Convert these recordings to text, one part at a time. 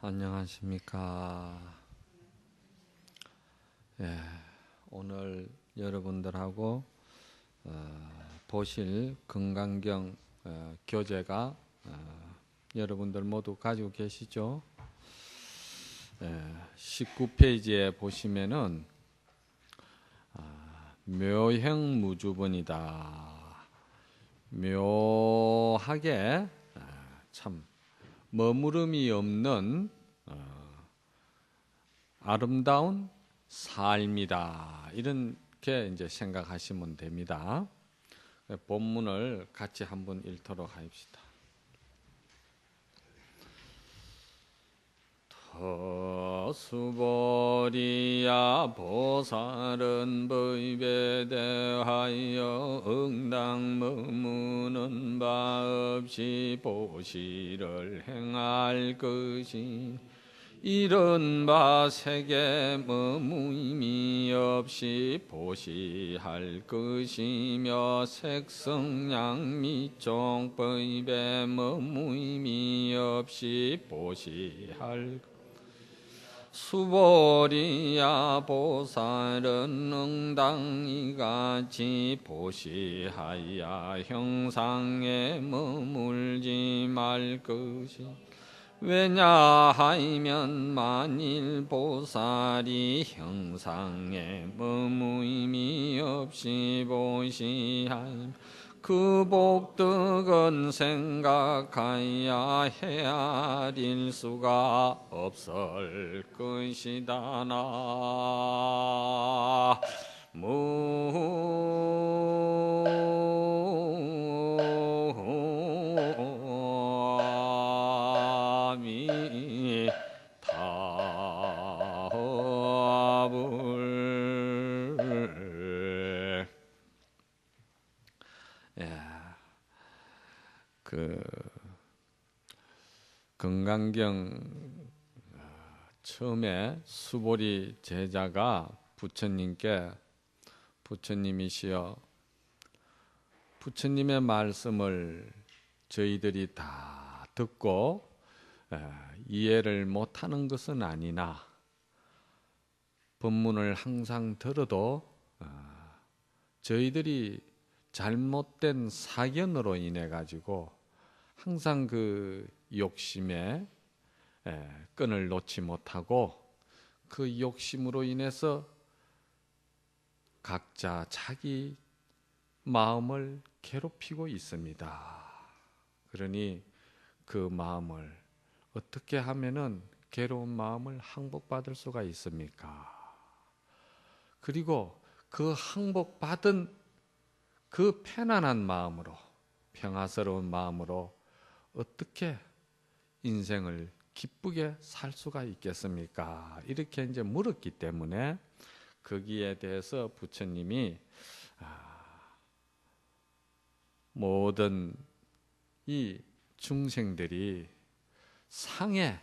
안녕하십니까. 예, 오늘 여러분들하고 보실 금강경 교재가 여러분들 모두 가지고 계시죠? 19페이지에 보시면은 묘형무주본이다. 묘하게 참 머무름이 없는 아름다운 삶이다. 이렇게 이제 생각하시면 됩니다. 본문을 같이 한번 읽도록 합시다. 터수보리야 보살은 법에 대하여 응당 머무는 바 없이 보시를 행할 것이 이런 바 세계 머무임이 없이 보시할 것이며 색성양 미종법에 머무임이 없이 보시할 수보리야 보살은 응당이같이 보시하야 형상에 머물지 말 것이 왜냐하면 만일 보살이 형상에 머무임이 없이 보시하면 그 복덕은 생각하여 헤아릴 수가 없을 것이다. 금강경 처음에 수보리 제자가 부처님이시여 부처님의 말씀을 저희들이 다 듣고 이해를 못하는 것은 아니나 법문을 항상 들어도 저희들이 잘못된 사견으로 인해 가지고 항상 그 욕심에 끈을 놓지 못하고 그 욕심으로 인해서 각자 자기 마음을 괴롭히고 있습니다. 그러니 그 마음을 어떻게 하면은 괴로운 마음을 항복받을 수가 있습니까? 그리고 그 항복받은 그 편안한 마음으로 평화스러운 마음으로 어떻게 인생을 기쁘게 살 수가 있겠습니까? 이렇게 이제 물었기 때문에 거기에 대해서 부처님이 모든 이 중생들이 상에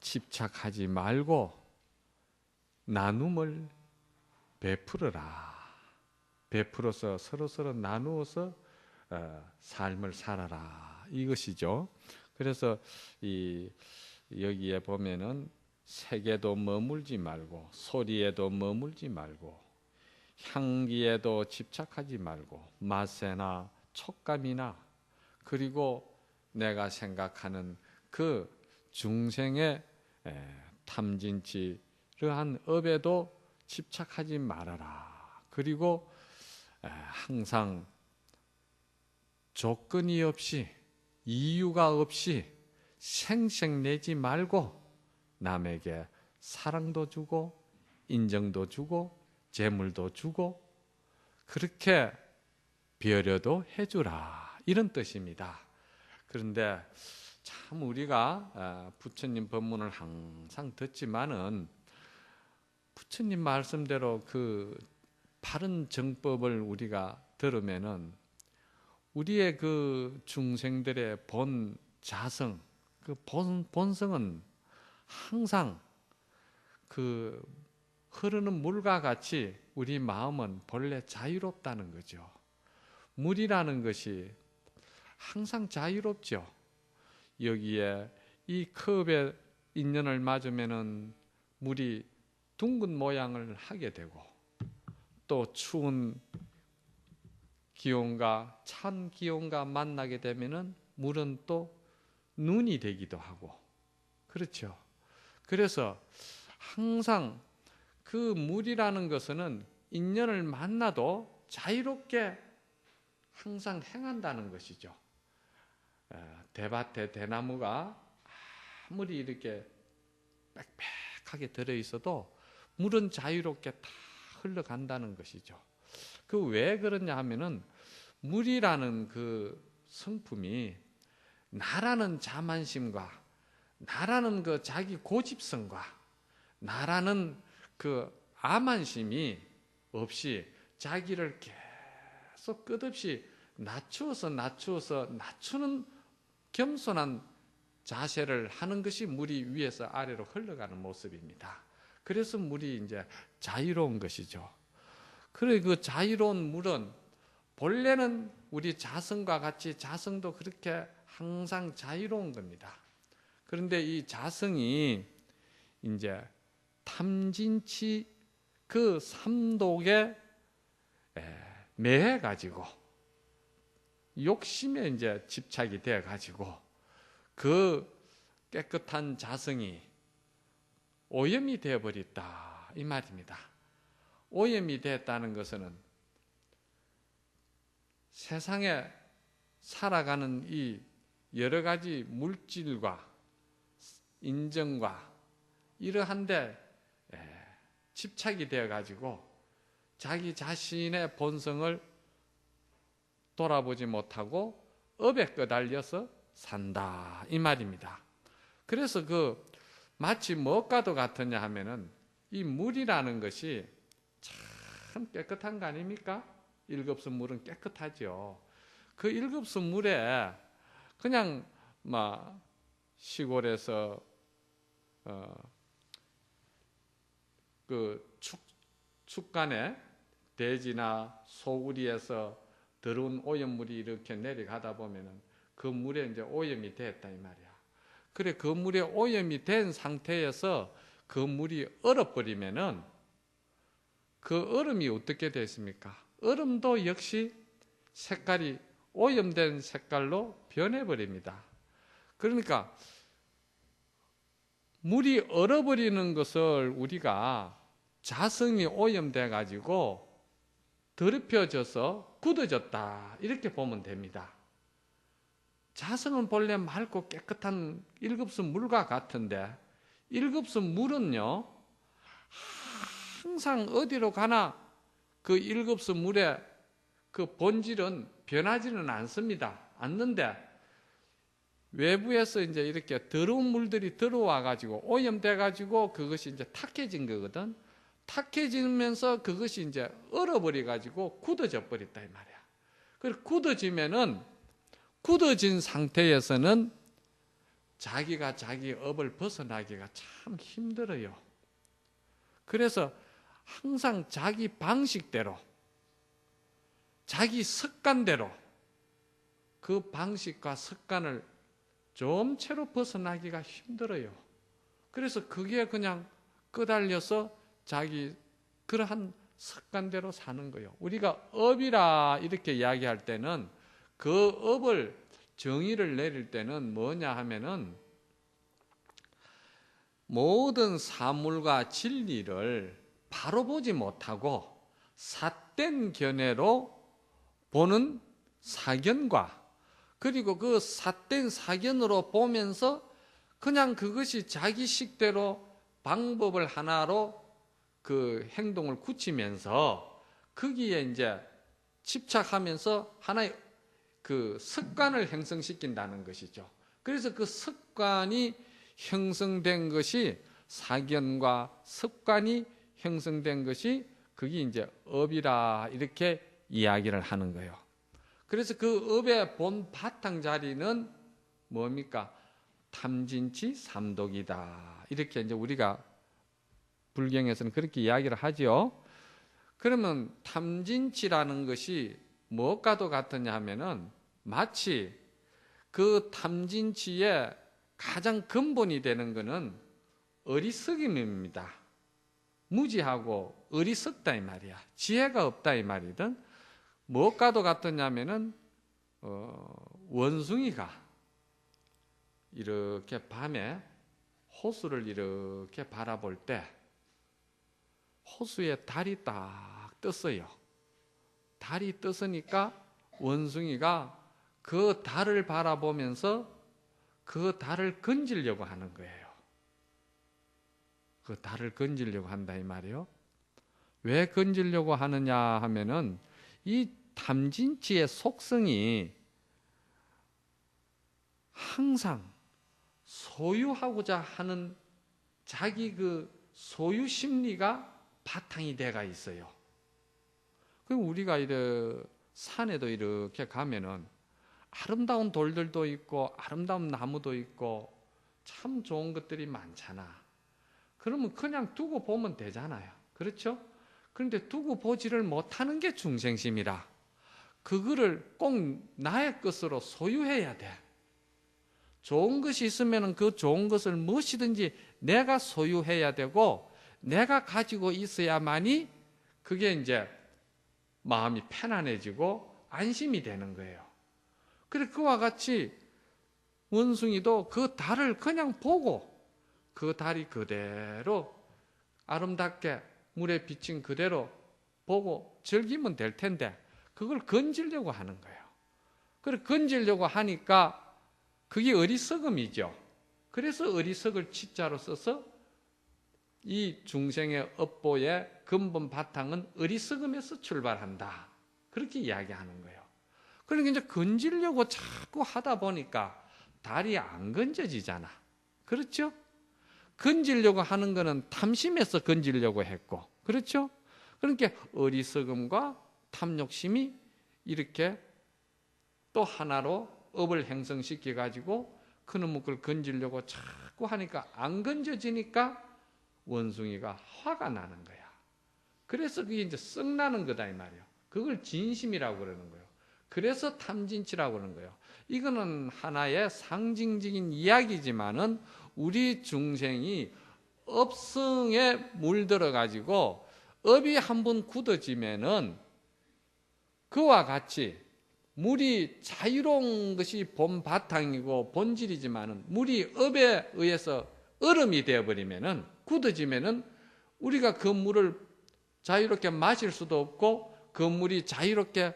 집착하지 말고 나눔을 베풀어라. 베풀어서 서로서로 나누어서 삶을 살아라. 이것이죠. 그래서 여기에 보면은 색에도 머물지 말고 소리에도 머물지 말고 향기에도 집착하지 말고 맛에나 촉감이나 그리고 내가 생각하는 그 중생의 탐진치르한 업에도 집착하지 말아라. 그리고 항상 조건이 없이 이유가 없이 생색내지 말고 남에게 사랑도 주고 인정도 주고 재물도 주고 그렇게 배려도 해주라 이런 뜻입니다. 그런데 참 우리가 부처님 법문을 항상 듣지만은 부처님 말씀대로 그 바른 정법을 우리가 들으면은 우리의 그 중생들의 본 자성, 그 본성은 항상 그 흐르는 물과 같이 우리 마음은 본래 자유롭다는 거죠. 물이라는 것이 항상 자유롭죠. 여기에 이 컵에 인연을 맞으면은 물이 둥근 모양을 하게 되고, 또 추운 기온과 찬 기온과 만나게 되면은 물은 또 눈이 되기도 하고, 그렇죠. 그래서 항상 그 물이라는 것은 인연을 만나도 자유롭게 항상 행한다는 것이죠. 대밭에 대나무가 아무리 이렇게 빽빽하게 들어있어도 물은 자유롭게 다 흘러간다는 것이죠. 그 왜 그러냐 하면은 물이라는 그 성품이 나라는 자만심과 나라는 그 자기 고집성과 나라는 그 아만심이 없이 자기를 계속 끝없이 낮추는 겸손한 자세를 하는 것이 물이 위에서 아래로 흘러가는 모습입니다. 그래서 물이 이제 자유로운 것이죠. 그래, 그 자유로운 물은 본래는 우리 자성과 같이 자성도 그렇게 항상 자유로운 겁니다. 그런데 이 자성이 이제 탐진치 그 삼독에 매해 가지고 욕심에 이제 집착이 돼 가지고 그 깨끗한 자성이 오염이 되어 버렸다 이 말입니다. 오염이 됐다는 것은 세상에 살아가는 이 여러 가지 물질과 인정과 이러한데 집착이 되어 가지고 자기 자신의 본성을 돌아보지 못하고 업에 끄달려서 산다 이 말입니다. 그래서 그 마치 무엇과도 같으냐 하면은 이 물이라는 것이 참 깨끗한 거 아닙니까? 일급수 물은 깨끗하죠. 그 일급수 물에 그냥 막 시골에서 그 축간에 돼지나 소구리에서 더러운 오염물이 이렇게 내려가다 보면은 그 물에 이제 오염이 됐다 이 말이야. 그래, 그 물에 오염이 된 상태에서 그 물이 얼어버리면은 그 얼음이 어떻게 됐습니까? 얼음도 역시 색깔이 오염된 색깔로 변해버립니다. 그러니까 물이 얼어버리는 것을 우리가 자성이 오염돼 가지고 더럽혀져서 굳어졌다 이렇게 보면 됩니다. 자성은 본래 맑고 깨끗한 일급수 물과 같은데 일급수 물은요 항상 어디로 가나 그 일급수 물의 그 본질은 변하지는 않는데 외부에서 이제 이렇게 더러운 물들이 들어와 가지고 오염돼 가지고 그것이 이제 탁해진 거거든. 탁해지면서 그것이 이제 얼어버려 가지고 굳어져 버렸다 이 말이야. 그리고 굳어진 상태에서는 자기가 자기 업을 벗어나기가 참 힘들어요. 그래서 항상 자기 방식대로 자기 습관대로 그 방식과 습관을 좀채로 벗어나기가 힘들어요. 그래서 그게 그냥 끄달려서 자기 그러한 습관대로 사는 거예요. 우리가 업이라 이렇게 이야기할 때는 그 업을 정의를 내릴 때는 뭐냐 하면은 모든 사물과 진리를 바로 보지 못하고 삿된 견해로 보는 사견과 그리고 그 삿된 사견으로 보면서 그냥 그것이 자기 식대로 방법을 하나로 그 행동을 굳히면서 거기에 이제 집착하면서 하나의 그 습관을 형성시킨다는 것이죠. 그래서 그 습관이 형성된 것이 사견과 습관이 형성된 것이 그게 이제 업이라 이렇게 이야기를 하는 거예요. 그래서 그 업의 본 바탕 자리는 뭡니까? 탐진치 삼독이다. 이렇게 이제 우리가 불경에서는 그렇게 이야기를 하죠. 그러면 탐진치라는 것이 무엇과도 같으냐 하면은 마치 그 탐진치의 가장 근본이 되는 것은 어리석임입니다. 무지하고 어리석다 이 말이야. 지혜가 없다 이 말이든. 무엇과도 같았냐면은 원숭이가 이렇게 밤에 호수를 이렇게 바라볼 때 호수에 달이 딱 떴어요. 달이 떴으니까 원숭이가 그 달을 바라보면서 그 달을 건지려고 하는 거예요. 그 달을 건지려고 한다 이 말이요. 왜 건지려고 하느냐 하면은 이 탐진치의 속성이 항상 소유하고자 하는 자기 그 소유 심리가 바탕이 돼가 있어요. 그럼 우리가 산에도 이렇게 가면은 아름다운 돌들도 있고 아름다운 나무도 있고 참 좋은 것들이 많잖아. 그러면 그냥 두고 보면 되잖아요. 그렇죠? 그런데 두고 보지를 못하는 게 중생심이라 그거를 꼭 나의 것으로 소유해야 돼. 좋은 것이 있으면 그 좋은 것을 무엇이든지 내가 소유해야 되고 내가 가지고 있어야만이 그게 이제 마음이 편안해지고 안심이 되는 거예요. 그래 그와 같이 원숭이도 그 달을 그냥 보고 그 달이 그대로 아름답게 물에 비친 그대로 보고 즐기면 될 텐데 그걸 건지려고 하는 거예요. 그래 건지려고 하니까 그게 어리석음이죠. 그래서 어리석을 치자로 써서 이 중생의 업보의 근본 바탕은 어리석음에서 출발한다. 그렇게 이야기하는 거예요. 그러니까 이제 건지려고 자꾸 하다 보니까 달이 안 건져지잖아. 그렇죠? 건지려고 하는 거는 탐심에서 건지려고 했고, 그렇죠? 그러니까 어리석음과 탐욕심이 이렇게 또 하나로 업을 형성시켜 가지고 그놈의 걸 건지려고 자꾸 하니까 안 건져지니까 원숭이가 화가 나는 거야. 그래서 그게 이제 썩나는 거다 이 말이에요. 그걸 진심이라고 그러는 거예요. 그래서 탐진치라고 그러는 거예요. 이거는 하나의 상징적인 이야기지만은 우리 중생이 업성에 물들어 가지고 업이 한번 굳어지면은 그와 같이 물이 자유로운 것이 본 바탕이고 본질이지만은 물이 업에 의해서 얼음이 되어버리면은 굳어지면은 우리가 그 물을 자유롭게 마실 수도 없고 그 물이 자유롭게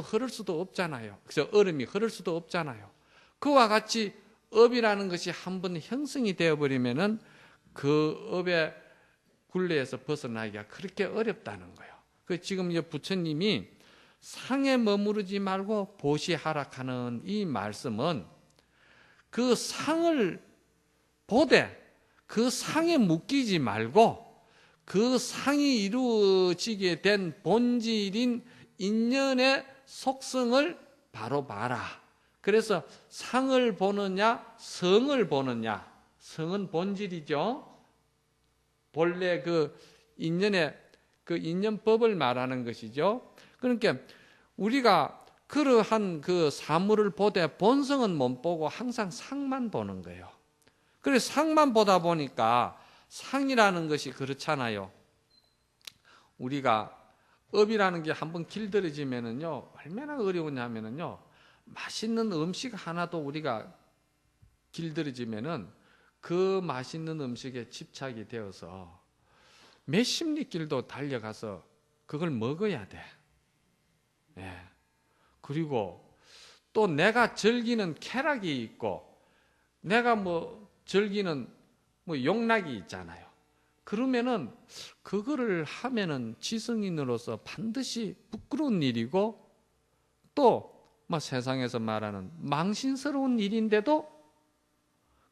흐를 수도 없잖아요. 그래서 얼음이 흐를 수도 없잖아요. 그와 같이 업이라는 것이 한번 형성이 되어버리면은 그 업의 굴레에서 벗어나기가 그렇게 어렵다는 거예요. 그 지금 이제 부처님이 상에 머무르지 말고 보시하락하는 이 말씀은 그 상을 보되 그 상에 묶이지 말고 그 상이 이루어지게 된 본질인 인연의 속성을 바로 봐라. 그래서 상을 보느냐 성을 보느냐. 성은 본질이죠. 본래 그 인연의 그 인연법을 말하는 것이죠. 그러니까 우리가 그러한 그 사물을 보되 본성은 못 보고 항상 상만 보는 거예요. 그래서 상만 보다 보니까 상이라는 것이 그렇잖아요. 우리가 업이라는 게 한번 길들여지면은요, 얼마나 어려우냐면은요, 맛있는 음식 하나도 우리가 길들여지면은 그 맛있는 음식에 집착이 되어서 몇십 리 길도 달려가서 그걸 먹어야 돼. 네. 그리고 또 내가 즐기는 쾌락이 있고 내가 즐기는 욕락이 있잖아요. 그러면은 그거를 하면은 지성인으로서 반드시 부끄러운 일이고 또 세상에서 말하는 망신스러운 일인데도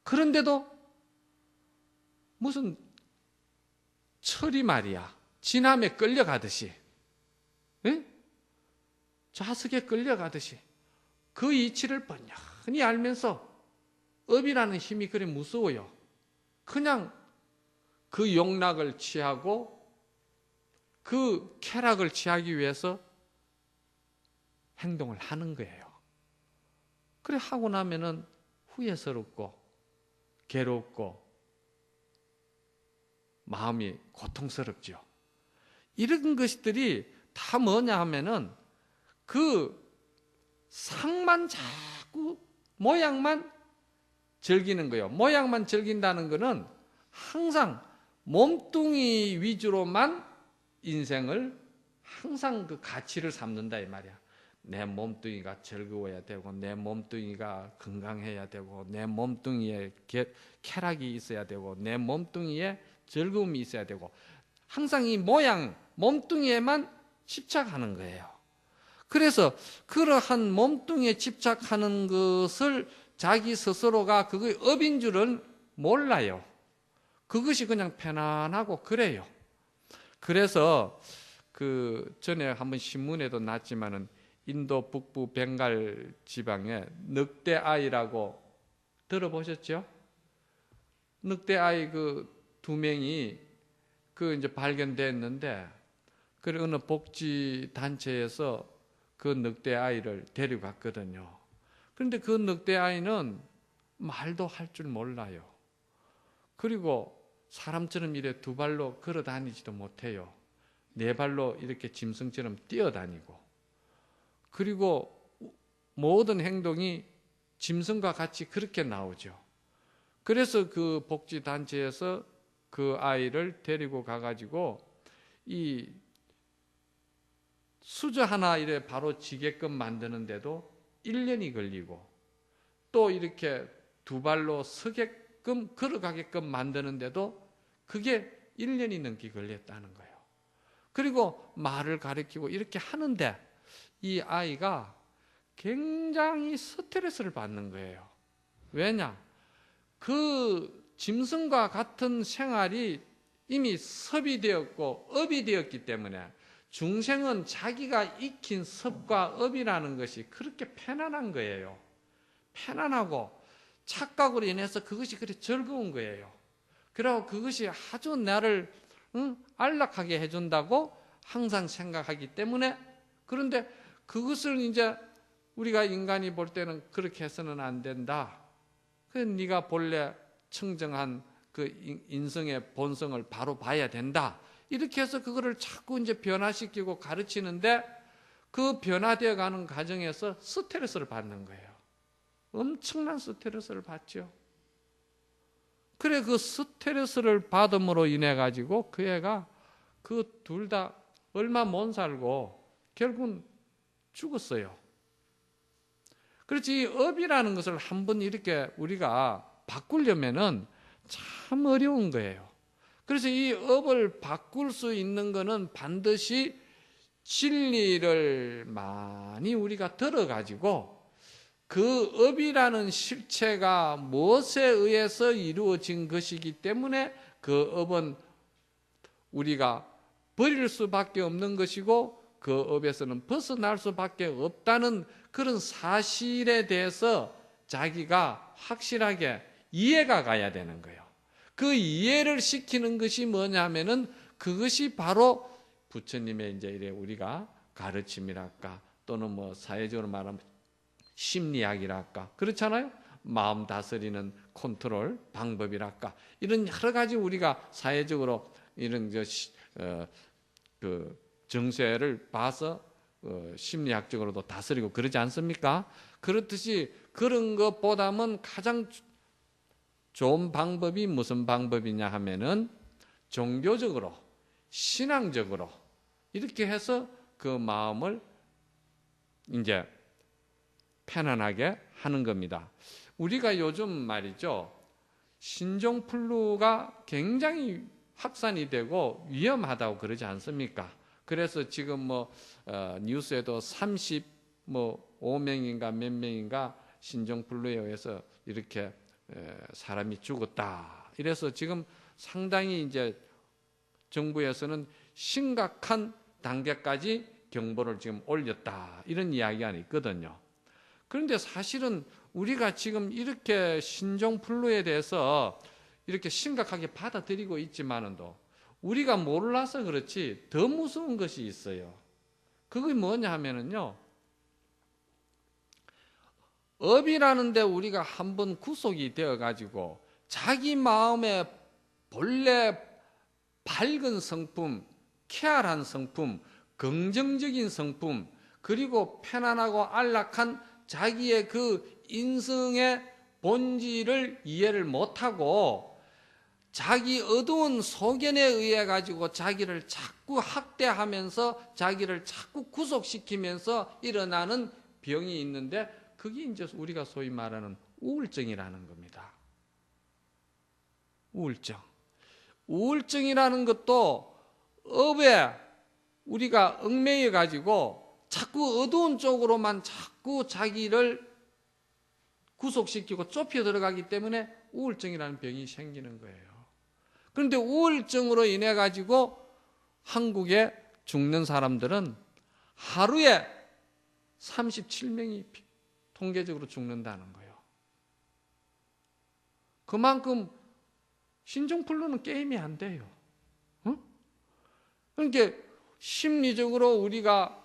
그런데도 무슨 철이 말이야 진함에 끌려가듯이 에? 좌석에 끌려가듯이 그 이치를 뻔히 알면서 업이라는 힘이 그리 무서워요. 그냥 그 욕락을 취하고 그 쾌락을 취하기 위해서 행동을 하는 거예요. 그래 하고 나면은 후회스럽고 괴롭고 마음이 고통스럽죠. 이런 것들이 다 뭐냐 하면은 그 상만 자꾸 모양만 즐기는 거예요. 모양만 즐긴다는 것은 항상 몸뚱이 위주로만 인생을 항상 그 가치를 삼는다 이 말이야. 내 몸뚱이가 즐거워야 되고, 내 몸뚱이가 건강해야 되고, 내 몸뚱이에 쾌락이 있어야 되고, 내 몸뚱이에 즐거움이 있어야 되고, 항상 이 모양, 몸뚱이에만 집착하는 거예요. 그래서 그러한 몸뚱이에 집착하는 것을 자기 스스로가 그것이 업인 줄은 몰라요. 그것이 그냥 편안하고 그래요. 그래서 그 전에 한번 신문에도 났지만은 인도 북부 벵갈 지방에 늑대아이라고 들어보셨죠? 늑대아이 그 2명이 그 이제 발견됐는데, 그 어느 복지 단체에서 그 늑대아이를 데려갔거든요. 그런데 그 늑대아이는 말도 할 줄 몰라요. 그리고 사람처럼 이래 2발로 걸어 다니지도 못해요. 4발로 이렇게 짐승처럼 뛰어다니고, 그리고 모든 행동이 짐승과 같이 그렇게 나오죠. 그래서 그 복지단체에서 그 아이를 데리고 가가지고 이 수저 하나 이래 바로 지게끔 만드는데도 1년이 걸리고, 또 이렇게 2발로 서게끔 걸어가게끔 만드는데도 그게 1년이 넘게 걸렸다는 거예요. 그리고 말을 가르치고 이렇게 하는데 이 아이가 굉장히 스트레스를 받는 거예요. 왜냐? 그 짐승과 같은 생활이 이미 섭이 되었고 업이 되었기 때문에, 중생은 자기가 익힌 섭과 업이라는 것이 그렇게 편안한 거예요. 편안하고 착각으로 인해서 그것이 그렇게 즐거운 거예요. 그리고 그것이 아주 나를 안락하게 해준다고 항상 생각하기 때문에, 그런데 그것을 이제 우리가 인간이 볼 때는 그렇게 해서는 안 된다. 그 네가 본래 청정한 그 인성의 본성을 바로 봐야 된다. 이렇게 해서 그거를 자꾸 이제 변화시키고 가르치는데, 그 변화되어 가는 과정에서 스트레스를 받는 거예요. 엄청난 스트레스를 받죠. 그래, 그 스트레스를 받음으로 인해 가지고 그 애가 그 둘 다 얼마 못 살고 결국은 죽었어요. 그렇지, 이 업이라는 것을 한번 이렇게 우리가 바꾸려면은 참 어려운 거예요. 그래서 이 업을 바꿀 수 있는 것은 반드시 진리를 많이 우리가 들어가지고, 그 업이라는 실체가 무엇에 의해서 이루어진 것이기 때문에 그 업은 우리가 버릴 수밖에 없는 것이고, 그 업에서는 벗어날 수밖에 없다는 그런 사실에 대해서 자기가 확실하게 이해가 가야 되는 거예요. 그 이해를 시키는 것이 뭐냐면은 그것이 바로 부처님의 이제 이래 우리가 가르침이랄까, 또는 뭐 사회적으로 말하면 심리학이랄까, 그렇잖아요. 마음 다스리는 컨트롤 방법이랄까, 이런 여러 가지 우리가 사회적으로 이런 그 정세를 봐서 심리학적으로도 다스리고 그러지 않습니까? 그렇듯이 그런 것보다는 가장 좋은 방법이 무슨 방법이냐 하면은 종교적으로, 신앙적으로 이렇게 해서 그 마음을 이제 편안하게 하는 겁니다. 우리가 요즘 말이죠, 신종플루가 굉장히 확산이 되고 위험하다고 그러지 않습니까? 그래서 지금 뭐 뉴스에도 35명인가 몇 명인가 신종플루에 의해서 이렇게 사람이 죽었다. 이래서 지금 상당히 이제 정부에서는 심각한 단계까지 경보를 지금 올렸다. 이런 이야기가 있거든요. 그런데 사실은 우리가 지금 이렇게 신종플루에 대해서 이렇게 심각하게 받아들이고 있지만은도 우리가 몰라서 그렇지 더 무서운 것이 있어요. 그게 뭐냐 하면은요, 업이라는데 우리가 한번 구속이 되어 가지고 자기 마음에 본래 밝은 성품, 쾌활한 성품, 긍정적인 성품, 그리고 편안하고 안락한 자기의 그 인성의 본질을 이해를 못하고 자기 어두운 소견에 의해 가지고 자기를 자꾸 학대하면서 자기를 자꾸 구속시키면서 일어나는 병이 있는데 그게 이제 우리가 소위 말하는 우울증이라는 겁니다. 우울증. 우울증이라는 것도 업에 우리가 얽매여 가지고 자꾸 어두운 쪽으로만 자꾸 자기를 구속시키고 좁혀 들어가기 때문에 우울증이라는 병이 생기는 거예요. 그런데 우울증으로 인해 가지고 한국에 죽는 사람들은 하루에 37명이 통계적으로 죽는다는 거예요. 그만큼 신종플루는 게임이 안 돼요. 그러니까 심리적으로 우리가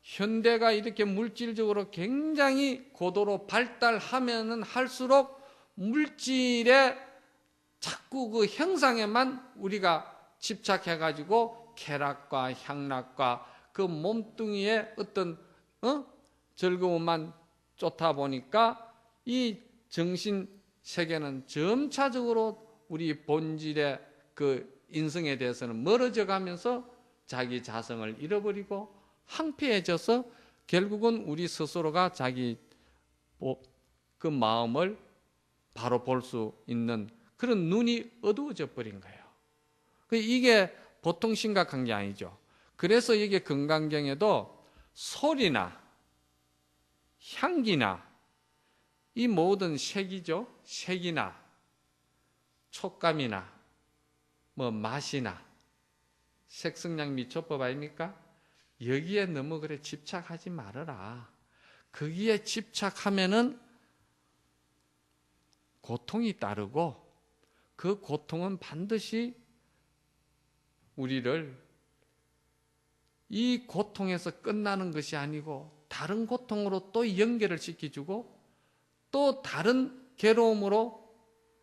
현대가 이렇게 물질적으로 굉장히 고도로 발달하면은 할수록 물질의 자꾸 그 형상에만 우리가 집착해가지고 쾌락과 향락과 그 몸뚱이의 어떤 즐거움만 쫓아 보니까 이 정신 세계는 점차적으로 우리 본질의 그 인성에 대해서는 멀어져 가면서 자기 자성을 잃어버리고 황폐해져서 결국은 우리 스스로가 자기 그 마음을 바로 볼 수 있는 그런 눈이 어두워져 버린 거예요. 이게 보통 심각한 게 아니죠. 그래서 이게 건강경에도 소리나 향기나 이 모든 색이죠. 색이나 촉감이나 뭐 맛이나 색성량 미초법 아닙니까? 여기에 너무 그래 집착하지 말아라. 거기에 집착하면은 고통이 따르고 그 고통은 반드시 우리를 이 고통에서 끝나는 것이 아니고 다른 고통으로 또 연결을 시켜주고 또 다른 괴로움으로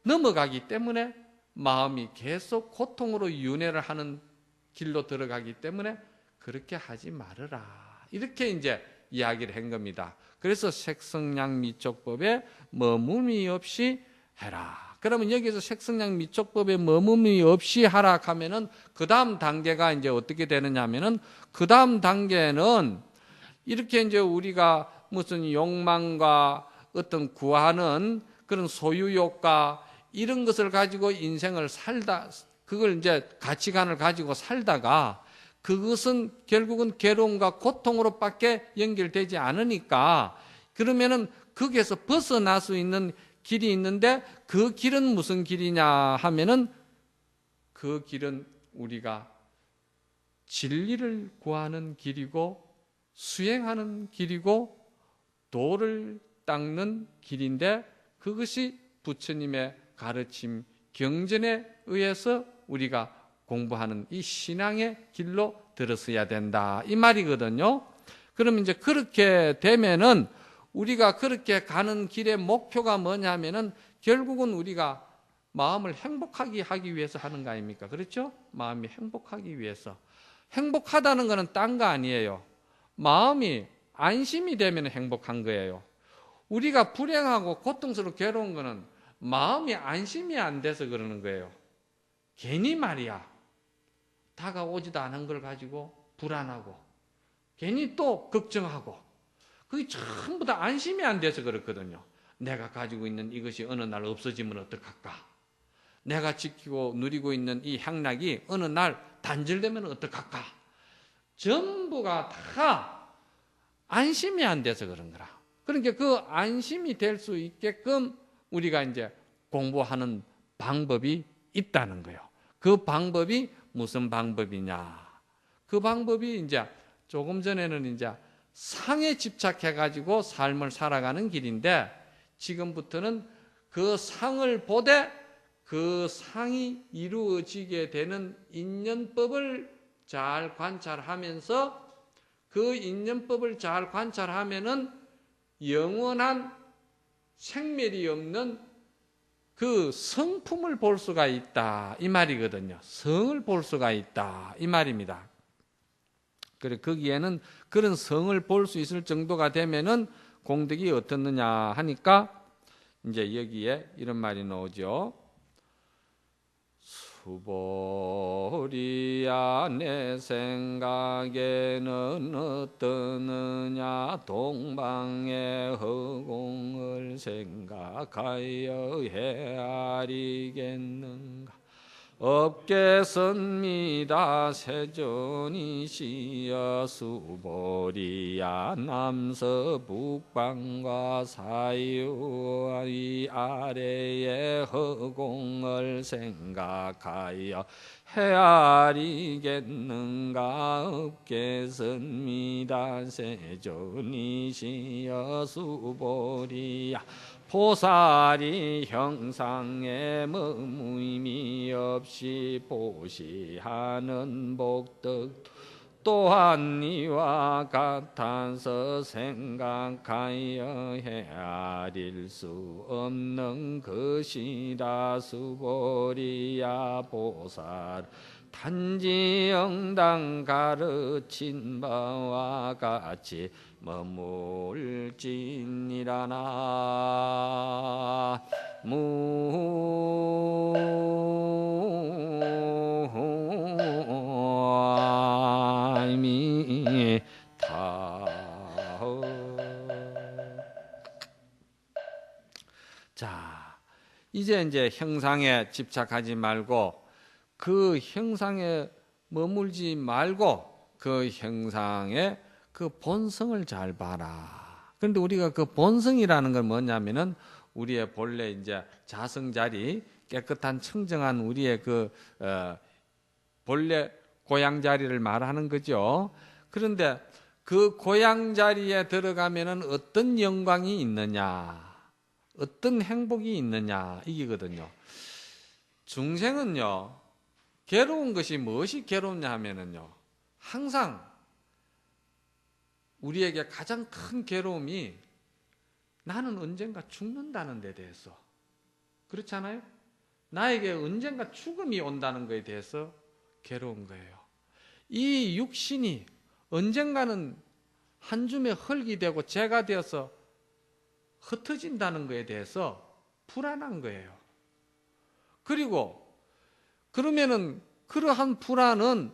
넘어가기 때문에 마음이 계속 고통으로 윤회를 하는 길로 들어가기 때문에 그렇게 하지 말아라. 이렇게 이제 이야기를 한 겁니다. 그래서 색성량 미촉법에 머문이 없이 해라. 그러면 여기서 색성량 미촉법에 머문이 없이 하라 하면은 그 다음 단계가 이제 어떻게 되느냐 하면은 그 다음 단계는 이렇게 이제 우리가 무슨 욕망과 어떤 구하는 그런 소유욕과 이런 것을 가지고 인생을 살다, 그걸 이제 가치관을 가지고 살다가 그것은 결국은 괴로움과 고통으로 밖에 연결되지 않으니까 그러면은 거기에서 벗어날 수 있는 길이 있는데 그 길은 무슨 길이냐 하면은 그 길은 우리가 진리를 구하는 길이고 수행하는 길이고 도를 닦는 길인데 그것이 부처님의 가르침 경전에 의해서 우리가 공부하는 이 신앙의 길로 들어서야 된다 이 말이거든요. 그러면 이제 그렇게 되면은 우리가 그렇게 가는 길의 목표가 뭐냐면은 결국은 우리가 마음을 행복하게 하기 위해서 하는 거 아닙니까? 그렇죠? 마음이 행복하기 위해서. 행복하다는 것은 딴 거 아니에요. 마음이 안심이 되면 행복한 거예요. 우리가 불행하고 고통스럽고 괴로운 거는 마음이 안심이 안 돼서 그러는 거예요. 괜히 말이야. 다가오지도 않은 걸 가지고 불안하고 괜히 또 걱정하고 그게 전부 다 안심이 안 돼서 그렇거든요. 내가 가지고 있는 이것이 어느 날 없어지면 어떡할까? 내가 지키고 누리고 있는 이 향락이 어느 날 단절되면 어떡할까? 전부가 다 안심이 안 돼서 그런 거라. 그러니까 그 안심이 될 수 있게끔 우리가 이제 공부하는 방법이 있다는 거예요. 그 방법이 무슨 방법이냐? 그 방법이 이제 조금 전에는 이제 상에 집착해가지고 삶을 살아가는 길인데 지금부터는 그 상을 보되 그 상이 이루어지게 되는 인연법을 잘 관찰하면서 그 인연법을 잘 관찰하면은 영원한 생멸이 없는 그 성품을 볼 수가 있다 이 말이거든요. 성을 볼 수가 있다 이 말입니다. 그래 거기에는 그런 성을 볼 수 있을 정도가 되면은 공덕이 어떻느냐 하니까 이제 여기에 이런 말이 나오죠. 수보리야 내 생각에는 어떠느냐 동방의 허공을 생각하여 헤아리겠는가 없겠습니다 세존이시여 수보리야 남서북방과 사유의 아래의 허공을 생각하여 헤아리겠는가 없겠습니다 세존이시여 수보리야 보살이 형상에 의미 없이 보시하는 복덕 또한 이와 같아서 생각하여 헤아릴 수 없는 것이라 수보리야 보살 단지 영당 가르친 바와 같이 머물지니라나 무아미타. 자, 이제 형상에 집착하지 말고 그 형상에 머물지 말고 그 형상의 그 본성을 잘 봐라. 그런데 우리가 그 본성이라는 건 뭐냐면은 우리의 본래 이제 자성자리 깨끗한 청정한 우리의 그 본래 고향자리를 말하는 거죠. 그런데 그 고향자리에 들어가면은 어떤 영광이 있느냐, 어떤 행복이 있느냐 이기거든요. 중생은요. 괴로운 것이 무엇이 괴롭냐 하면은요. 항상 우리에게 가장 큰 괴로움이 나는 언젠가 죽는다는 데 대해서 그렇잖아요. 나에게 언젠가 죽음이 온다는 것에 대해서 괴로운 거예요. 이 육신이 언젠가는 한 줌의 흙이 되고 재가 되어서 흩어진다는 것에 대해서 불안한 거예요. 그리고 그러면은 그러한 불안은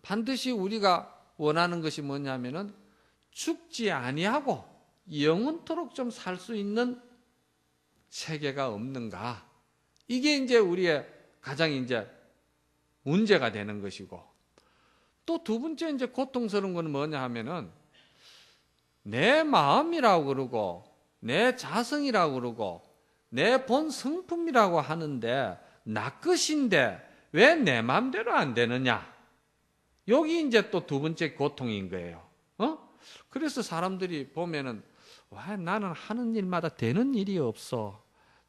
반드시 우리가 원하는 것이 뭐냐면은 죽지 아니하고 영원토록 좀 살 수 있는 세계가 없는가? 이게 이제 우리의 가장 이제 문제가 되는 것이고 또 두 번째 이제 고통스러운 건 뭐냐 하면은 내 마음이라고 그러고 내 자성이라고 그러고 내 본 성품이라고 하는데 나 것인데 왜 내 마음대로 안 되느냐? 여기 이제 또 두 번째 고통인 거예요. 그래서 사람들이 보면은 와, 나는 하는 일마다 되는 일이 없어.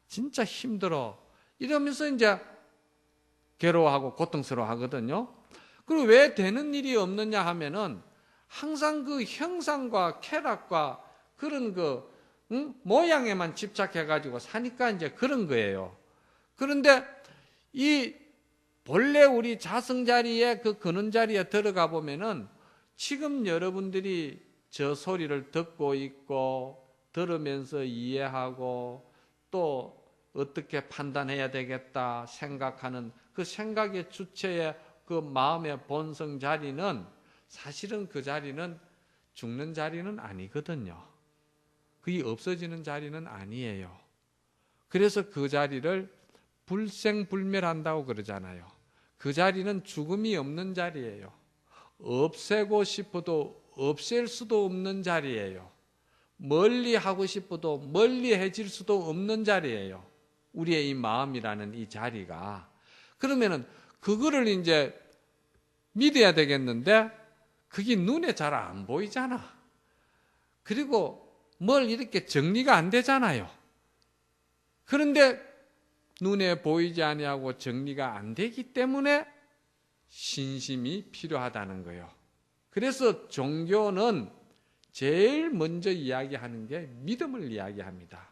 진짜 힘들어. 이러면서 이제 괴로워하고 고통스러워 하거든요. 그리고 왜 되는 일이 없느냐 하면은 항상 그 형상과 쾌락과 그런 그 모양에만 집착해가지고 사니까 이제 그런 거예요. 그런데 이 본래 우리 자성자리에 그 근원 자리에 들어가 보면은 지금 여러분들이 저 소리를 듣고 있고 들으면서 이해하고 또 어떻게 판단해야 되겠다 생각하는 그 생각의 주체의 그 마음의 본성 자리는 사실은 그 자리는 죽는 자리는 아니거든요. 그게 없어지는 자리는 아니에요. 그래서 그 자리를 불생불멸한다고 그러잖아요. 그 자리는 죽음이 없는 자리예요. 없애고 싶어도 없앨 수도 없는 자리예요. 멀리 하고 싶어도 멀리해질 수도 없는 자리예요. 우리의 이 마음이라는 이 자리가. 그러면은 그거를 이제 믿어야 되겠는데 그게 눈에 잘 안 보이잖아. 그리고 뭘 이렇게 정리가 안 되잖아요. 그런데 눈에 보이지 아니하고 정리가 안 되기 때문에 신심이 필요하다는 거예요. 그래서 종교는 제일 먼저 이야기하는 게 믿음을 이야기합니다.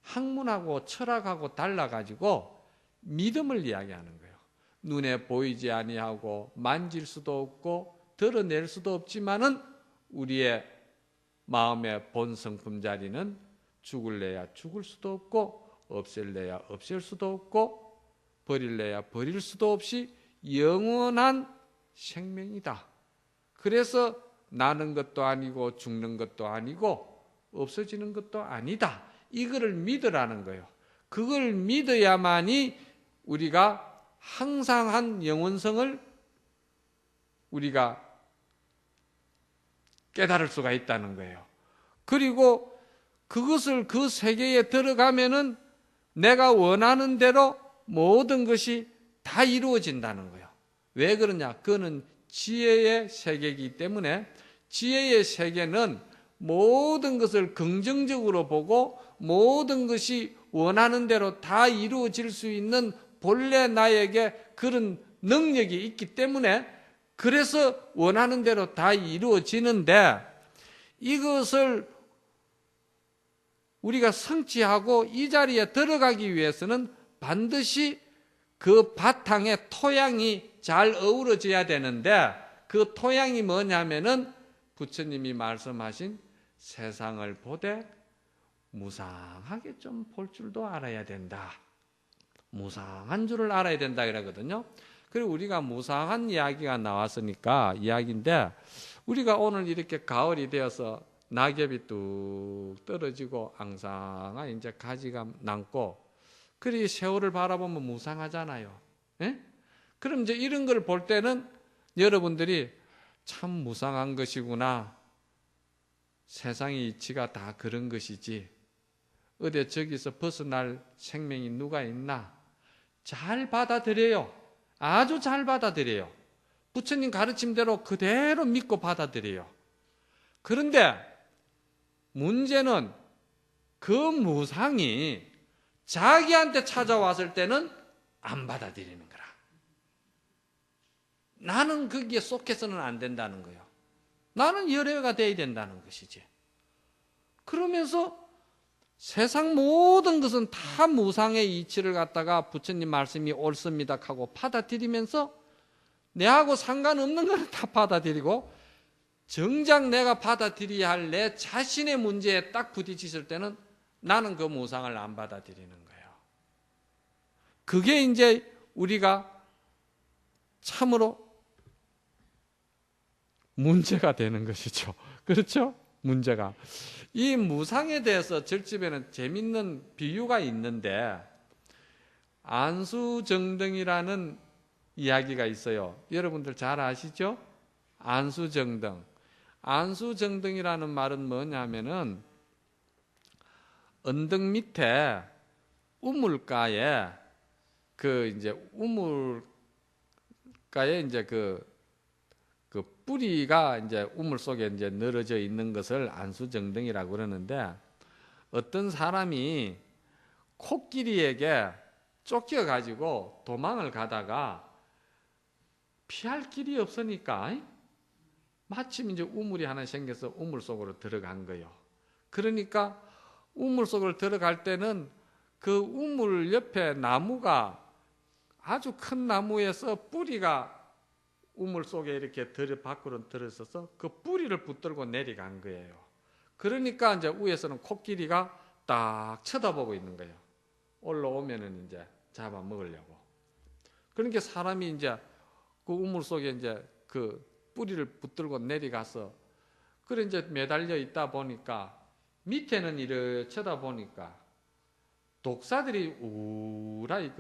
학문하고 철학하고 달라가지고 믿음을 이야기하는 거예요. 눈에 보이지 아니하고 만질 수도 없고 드러낼 수도 없지만은 우리의 마음의 본성품 자리는 죽을래야 죽을 수도 없고 없앨래야 없앨 수도 없고 버릴래야 버릴 수도 없이 영원한 생명이다. 그래서 나는 것도 아니고 죽는 것도 아니고 없어지는 것도 아니다. 이거를 믿으라는 거예요. 그걸 믿어야만이 우리가 항상한 영원성을 우리가 깨달을 수가 있다는 거예요. 그리고 그것을 그 세계에 들어가면은 내가 원하는 대로 모든 것이 다 이루어진다는 거예요. 왜 그러냐? 그거는 지혜의 세계이기 때문에 지혜의 세계는 모든 것을 긍정적으로 보고 모든 것이 원하는 대로 다 이루어질 수 있는 본래 나에게 그런 능력이 있기 때문에 그래서 원하는 대로 다 이루어지는데 이것을 우리가 성취하고 이 자리에 들어가기 위해서는 반드시 그 바탕에 토양이 잘 어우러져야 되는데 그 토양이 뭐냐면은 부처님이 말씀하신 세상을 보되 무상하게 좀 볼 줄도 알아야 된다. 무상한 줄을 알아야 된다 그러거든요. 그리고 우리가 무상한 이야기가 나왔으니까 이야기인데 우리가 오늘 이렇게 가을이 되어서 낙엽이 뚝 떨어지고 앙상한 이제 가지가 남고 그리 세월을 바라보면 무상하잖아요. 예? 그럼 이제 이런 걸 볼 때는 여러분들이 참 무상한 것이구나. 세상의 이치가 다 그런 것이지. 어디 저기서 벗어날 생명이 누가 있나? 잘 받아들여요. 아주 잘 받아들여요. 부처님 가르침대로 그대로 믿고 받아들여요. 그런데 문제는 그 무상이 자기한테 찾아왔을 때는 안 받아들이는 거라. 나는 거기에 속해서는 안 된다는 거예요. 나는 열애가 돼야 된다는 것이지. 그러면서 세상 모든 것은 다 무상의 이치를 갖다가 부처님 말씀이 옳습니다 하고 받아들이면서 내하고 상관없는 것은 다 받아들이고 정작 내가 받아들여야 할 내 자신의 문제에 딱 부딪혔을 때는 나는 그 무상을 안 받아들이는 거예요. 그게 이제 우리가 참으로 문제가 되는 것이죠. 그렇죠? 문제가. 이 무상에 대해서 절집에는 재밌는 비유가 있는데 안수정등이라는 이야기가 있어요. 여러분들 잘 아시죠? 안수정등. 안수정등이라는 말은 뭐냐면은 언덕 밑에 우물가에 이제 우물가에 이제 그 뿌리가 이제 우물 속에 이제 늘어져 있는 것을 안수정등이라고 그러는데 어떤 사람이 코끼리에게 쫓겨 가지고 도망을 가다가 피할 길이 없으니까 마침 이제 우물이 하나 생겨서 우물 속으로 들어간 거예요. 그러니까 우물 속으로 들어갈 때는 그 우물 옆에 나무가 아주 큰 나무에서 뿌리가 우물 속에 이렇게 밖으로 들어서서 그 뿌리를 붙들고 내려간 거예요. 그러니까 이제 위에서는 코끼리가 딱 쳐다보고 있는 거예요. 올라오면은 이제 잡아 먹으려고. 그러니까 사람이 이제 그 우물 속에 이제 그 뿌리를 붙들고 내려가서 그래 이제 매달려 있다 보니까 밑에는 이렇게 쳐다보니까 독사들이 우라이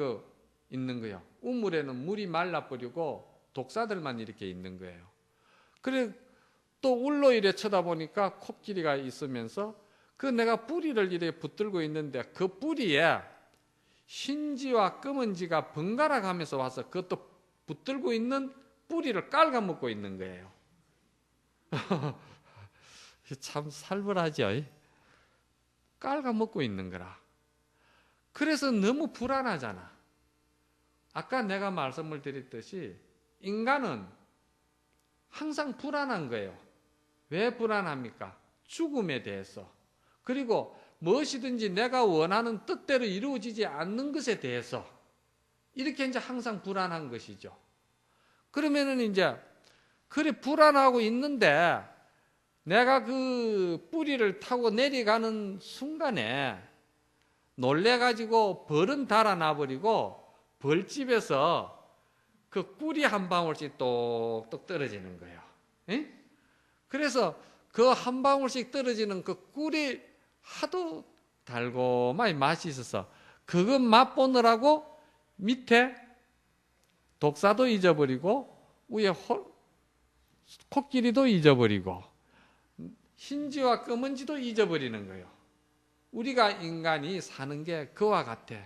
있는 거예요. 우물에는 물이 말라버리고 독사들만 이렇게 있는 거예요. 그래 또 울로 이래 쳐다보니까 코끼리가 있으면서 내가 뿌리를 이렇게 붙들고 있는데 그 뿌리에 흰지와 검은지가 번갈아 가면서 와서 그것도 붙들고 있는 뿌리를 깔아먹고 있는 거예요. 참 살벌하죠. 깔아먹고 있는 거라. 그래서 너무 불안하잖아. 아까 내가 말씀을 드렸듯이 인간은 항상 불안한 거예요. 왜 불안합니까? 죽음에 대해서. 그리고 무엇이든지 내가 원하는 뜻대로 이루어지지 않는 것에 대해서 이렇게 이제 항상 불안한 것이죠. 그러면은 이제 그래 불안하고 있는데 내가 그 뿌리를 타고 내려가는 순간에 놀래가지고 벌은 달아나버리고 벌집에서 그 꿀이 한 방울씩 똑똑 떨어지는 거예요. 에? 그래서 그 한 방울씩 떨어지는 그 꿀이 하도 달고마이 맛이 있어서 그거 맛보느라고 밑에 독사도 잊어버리고 위에 코끼리도 잊어버리고 흰지와 검은지도 잊어버리는 거예요. 우리가 인간이 사는 게 그와 같아.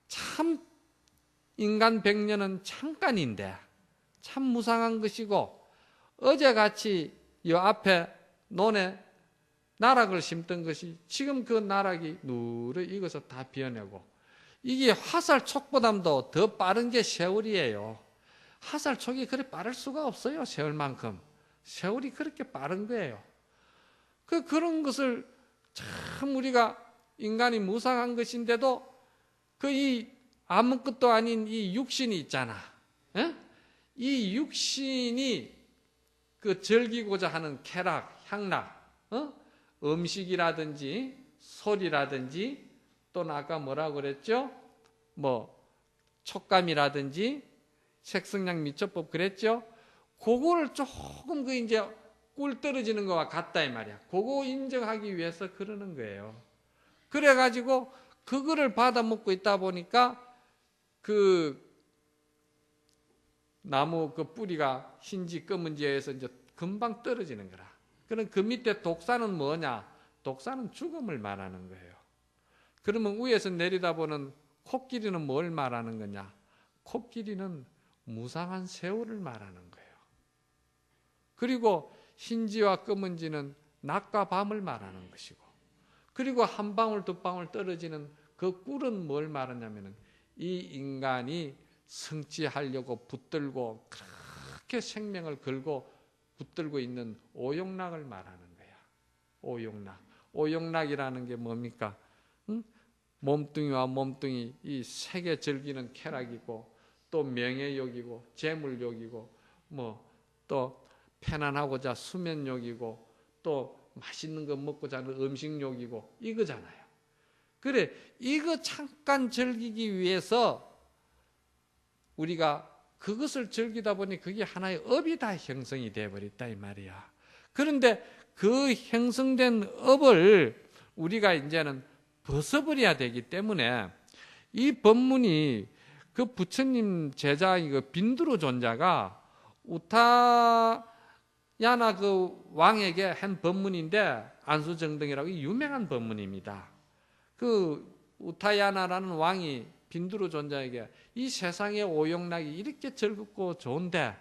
참 인간 100년은 잠깐인데 참 무상한 것이고 어제같이 이 앞에 논에 나락을 심던 것이 지금 그 나락이 누르 익어서 다 비어내고 이게 화살촉보다도 더 빠른 게 세월이에요. 화살촉이 그렇게 빠를 수가 없어요. 세월만큼. 세월이 그렇게 빠른 거예요. 그런 것을 참 우리가 인간이 무상한 것인데도 그 이 아무것도 아닌 이 육신이 있잖아. 에? 이 육신이 그 즐기고자 하는 쾌락, 향락, 음식이라든지 소리라든지 또는 아까 뭐라고 그랬죠? 뭐 촉감이라든지 색성량 미처법 그랬죠? 그거를 조금 그 이제 꿀 떨어지는 거와 같다 이 말이야. 그거 인정하기 위해서 그러는 거예요. 그래가지고 그거를 받아 먹고 있다 보니까 그 나무 그 뿌리가 흰지 검은지에서 이제 금방 떨어지는 거라. 그럼 그 밑에 독사는 뭐냐? 독사는 죽음을 말하는 거예요. 그러면 위에서 내려다보는 코끼리는 뭘 말하는 거냐? 코끼리는 무상한 세월을 말하는 거예요. 그리고 흰지와 검은지는 낮과 밤을 말하는 것이고, 그리고 한 방울 두 방울 떨어지는 그 꿀은 뭘 말하냐면은 이 인간이 성취하려고 붙들고 그렇게 생명을 걸고 붙들고 있는 오용락을 말하는 거야. 오용락. 오용락이라는 게 뭡니까? 응? 몸뚱이와 몸뚱이 이 세계 즐기는 쾌락이고 또 명예욕이고 재물욕이고 뭐 또 편안하고자 수면욕이고 또 맛있는 거 먹고 자는 음식욕이고 이거잖아요. 그래 이거 잠깐 즐기기 위해서 우리가 그것을 즐기다 보니 그게 하나의 업이 다 형성이 되어버렸다 이 말이야. 그런데 그 형성된 업을 우리가 이제는 벗어버려야 되기 때문에 이 법문이 그 부처님 제자인 그 빈두르 존자가 우타야나 그 왕에게 한 법문인데 안수정등이라고 유명한 법문입니다. 그 우타야나라는 왕이 빈두르 존자에게 이 세상의 오용락이 이렇게 즐겁고 좋은데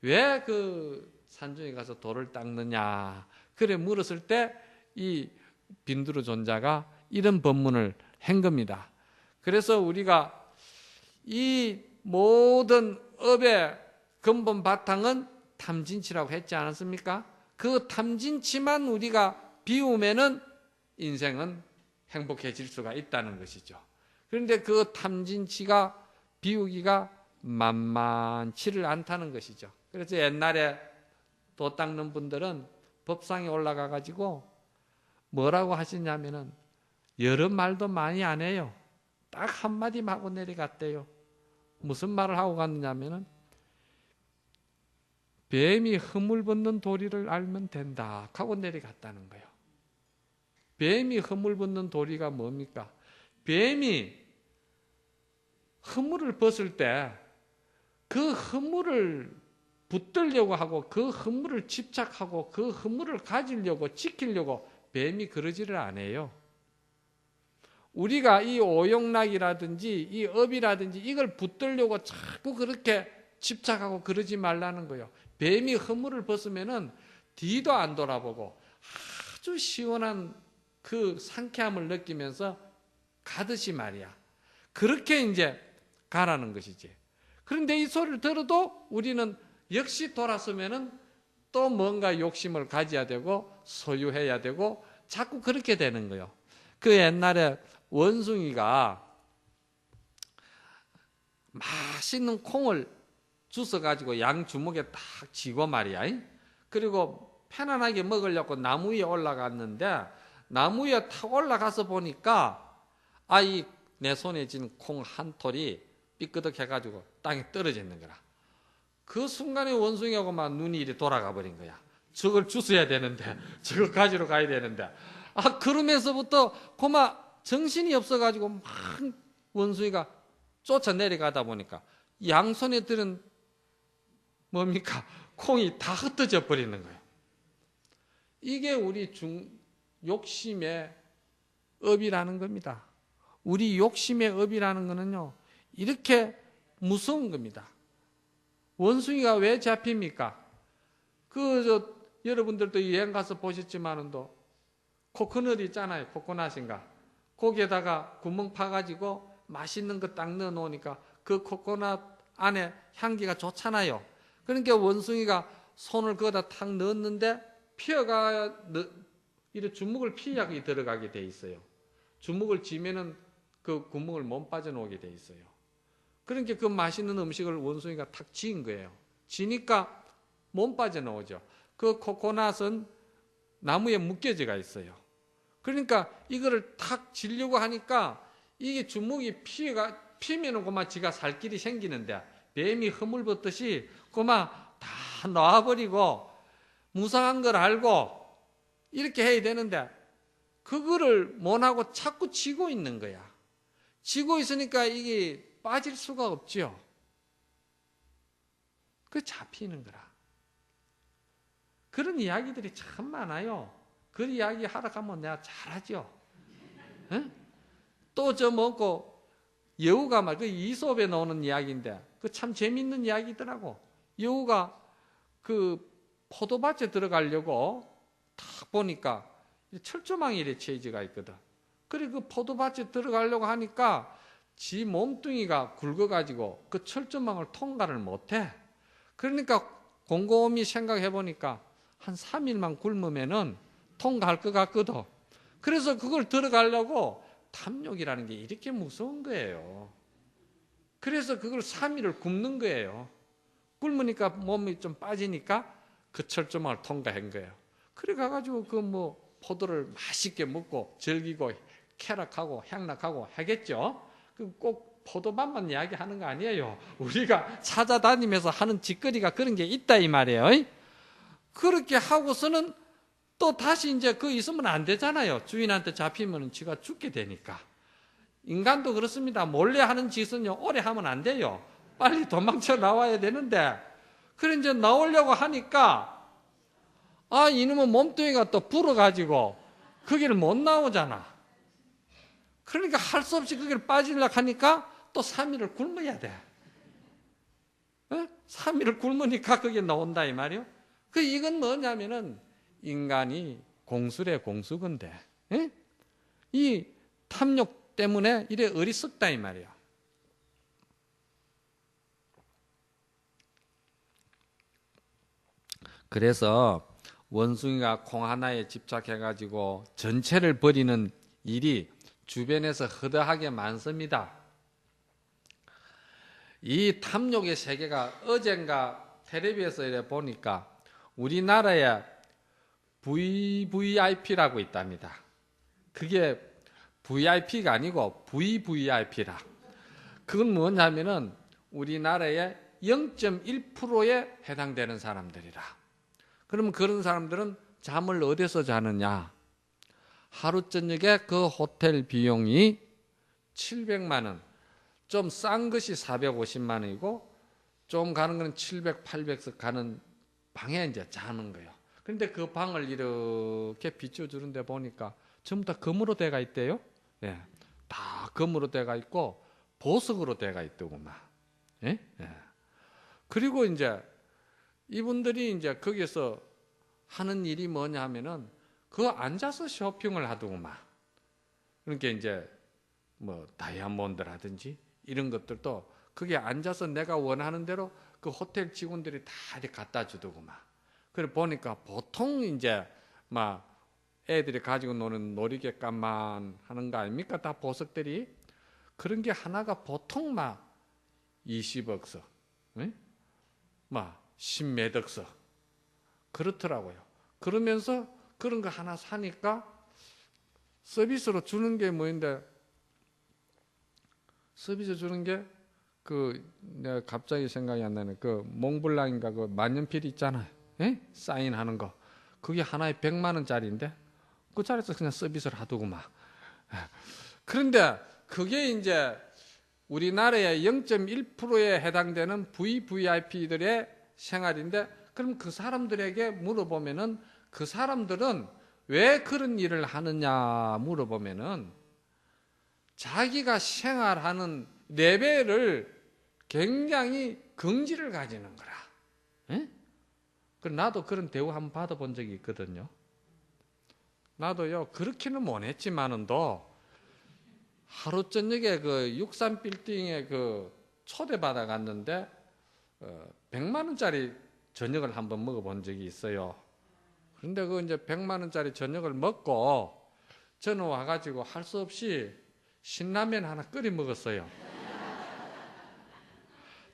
왜 그 산중에 가서 돌을 닦느냐 그래 물었을 때 이 빈두르 존자가 이런 법문을 한 겁니다. 그래서 우리가 이 모든 업의 근본 바탕은 탐진치라고 했지 않았습니까? 그 탐진치만 우리가 비우면은 인생은 행복해질 수가 있다는 것이죠. 그런데 그 탐진치가 비우기가 만만치를 않다는 것이죠. 그래서 옛날에 도 닦는 분들은 법상에 올라가 가지고 뭐라고 하시냐면은 여러 말도 많이 안 해요. 딱 한마디만 하고 내려갔대요. 무슨 말을 하고 갔느냐면은 뱀이 허물 벗는 도리를 알면 된다 하고 내려갔다는 거예요. 뱀이 허물 벗는 도리가 뭡니까? 뱀이 허물을 벗을 때 그 허물을 붙들려고 하고 그 허물을 집착하고 그 허물을 가지려고 지키려고 뱀이 그러지를 않아요. 우리가 이 오용락이라든지 이 업이라든지 이걸 붙들려고 자꾸 그렇게 집착하고 그러지 말라는 거예요. 뱀이 허물을 벗으면은 뒤도 안 돌아보고 아주 시원한 그 상쾌함을 느끼면서 가듯이 말이야. 그렇게 이제 가라는 것이지. 그런데 이 소리를 들어도 우리는 역시 돌아서면은 또 뭔가 욕심을 가져야 되고 소유해야 되고 자꾸 그렇게 되는 거예요. 그 옛날에 원숭이가 맛있는 콩을 주워가지고 양 주먹에 딱 쥐고 말이야. 그리고 편안하게 먹으려고 나무 위에 올라갔는데 나무 위에 탁 올라가서 보니까 이 내 손에 쥔 콩 한 톨이 삐끄덕해가지고 땅에 떨어져 있는 거라. 그 순간에 원숭이하고 막 눈이 이리 돌아가 버린 거야. 저걸 주워야 되는데, 저걸 가지러 가야 되는데. 그러면서부터 고마 정신이 없어가지고 막 원숭이가 쫓아 내려가다 보니까 양손에 들은 뭡니까? 콩이 다 흩어져 버리는 거예요. 이게 우리 욕심의 업이라는 겁니다. 우리 욕심의 업이라는 거는요, 이렇게 무서운 겁니다. 원숭이가 왜 잡힙니까? 여러분들도 여행 가서 보셨지만은도 코코넛 있잖아요. 코코넛인가? 거기에다가 구멍 파가지고 맛있는 거 딱 넣어 놓으니까 그 코코넛 안에 향기가 좋잖아요. 그러니까 원숭이가 손을 거기다 탁 넣었는데 이렇게 주먹을 피해야 들어가게 돼 있어요. 주먹을 쥐면은 그 구멍을 못 빠져나오게 돼 있어요. 그러니까 그 맛있는 음식을 원숭이가 탁 쥐인 거예요. 쥐니까 못 빠져나오죠. 그 코코넛은 나무에 묶여져가 있어요. 그러니까 이거를 탁 쥐려고 하니까 이게 주먹이 피면은 그만 지가 살 길이 생기는데 뱀이 허물 벗듯이 그만 다 놔버리고 무상한 걸 알고 이렇게 해야 되는데 그거를 못하고 자꾸 쥐고 있는 거야. 쥐고 있으니까 이게 빠질 수가 없죠. 그 잡히는 거라. 그런 이야기들이 참 많아요. 그 이야기 하러 가면 내가 잘하죠. 또 저 먹고 여우가 그 이솝에 나오는 이야기인데 그 참 재밌는 이야기더라고. 여우가 그 포도밭에 들어가려고 딱 보니까 철조망이 이래 채지가 있거든. 그리고 그 포도밭에 들어가려고 하니까 지 몸뚱이가 굵어가지고 그 철조망을 통과를 못해. 그러니까 곰곰이 생각해 보니까 한 3일만 굶으면은 통과할 것 같거든. 그래서 그걸 들어가려고 탐욕이라는 게 이렇게 무서운 거예요. 그래서 그걸 3일을 굶는 거예요. 굶으니까 몸이 좀 빠지니까 그 철조망을 통과한 거예요. 그래 가가지고 그 포도를 맛있게 먹고 즐기고 쾌락하고 향락하고 하겠죠. 꼭 포도밭만 이야기하는 거 아니에요. 우리가 찾아다니면서 하는 짓거리가 그런 게 있다 이 말이에요. 그렇게 하고서는 또 다시 이제 그 있으면 안 되잖아요. 주인한테 잡히면 지가 죽게 되니까. 인간도 그렇습니다. 몰래 하는 짓은요, 오래 하면 안 돼요. 빨리 도망쳐 나와야 되는데, 그래 이제 나오려고 하니까, 이놈의 몸뚱이가 또 불어가지고, 거기를 못 나오잖아. 그러니까 할 수 없이 거기를 빠지려고 하니까, 또 3일을 굶어야 돼. 3일을 굶으니까 그게 나온다, 이 말이요. 이건 뭐냐면은, 인간이 공수래 공수건데, 이 탐욕 때문에 이래 어리석다 이 말이야. 그래서 원숭이가 콩 하나에 집착해가지고 전체를 버리는 일이 주변에서 허다하게 많습니다. 이 탐욕의 세계가 어젠가 텔레비에서 이래 보니까 우리나라에 VVIP라고 있답니다. 그게 VIP가 아니고 VVIP라. 그건 뭐냐면은 우리나라의 0.1%에 해당되는 사람들이라. 그러면 그런 사람들은 잠을 어디서 자느냐? 하루 저녁에 그 호텔 비용이 700만 원, 좀 싼 것이 450만 원이고 좀 가는 건 700, 800석 가는 방에 이제 자는 거예요. 그런데 그 방을 이렇게 비춰주는 데 보니까 전부 다 금으로 돼가 있대요. 예, 다 금으로 돼가 있고 보석으로 돼가 있더구만. 예? 예. 그리고 이제 이분들이 이제 거기서 하는 일이 뭐냐 하면은 그 앉아서 쇼핑을 하더구만. 그러니까 이제 다이아몬드라든지 이런 것들도 거기에 앉아서 내가 원하는 대로 그 호텔 직원들이 다 이렇게 갖다 주더구만. 그래 보니까 보통 이제 애들이 가지고 노는 놀이개값만 하는 거 아닙니까? 다 보석들이. 그런 게 하나가 보통 막 20억 석, 막 10몇억 석 그렇더라고요. 그러면서 그런 거 하나 사니까 서비스로 주는 게 뭐인데, 서비스 주는 게 내가 갑자기 생각이 안 나네. 그 몽블랑인가 그 만년필 있잖아요. 사인하는 거. 그게 하나에 100만 원짜리인데 그 자리에서 그냥 서비스를 하두고 막. 그런데 그게 이제 우리나라의 0.1%에 해당되는 VVIP들의 생활인데, 그럼 그 사람들에게 물어보면은 그 사람들은 왜 그런 일을 하느냐 물어보면은 자기가 생활하는 레벨을 굉장히 긍지를 가지는 거라. 나도 그런 대우 한번 받아본 적이 있거든요. 나도요, 그렇게는 못 했지만은도 하루 저녁에 그 63빌딩에 그 초대받아 갔는데 100만 원짜리 저녁을 한번 먹어본 적이 있어요. 그런데 그 이제 100만 원짜리 저녁을 먹고 저는 와가지고 할 수 없이 신라면 하나 끓여 먹었어요.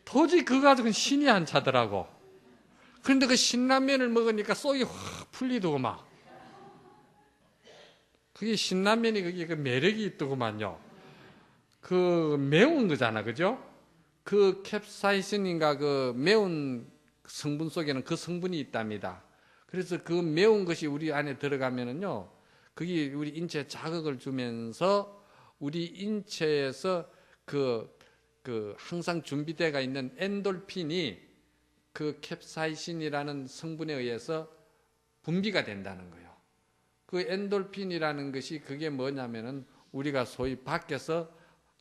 도저히 그거 가지고는 신이 안 차더라고. 그런데 그 신라면을 먹으니까 속이 확 풀리더고 막. 그게 신라면이 그게 그 매력이 있더구만요. 그 매운 거잖아, 그죠? 그 캡사이신인가 그 매운 성분 속에는 그 성분이 있답니다. 그래서 그 매운 것이 우리 안에 들어가면은요, 그게 우리 인체에 자극을 주면서 우리 인체에서 그 항상 준비되어 있는 엔돌핀이 그 캡사이신이라는 성분에 의해서 분비가 된다는 거예요. 그 엔돌핀이라는 것이 그게 뭐냐면은 우리가 소위 밖에서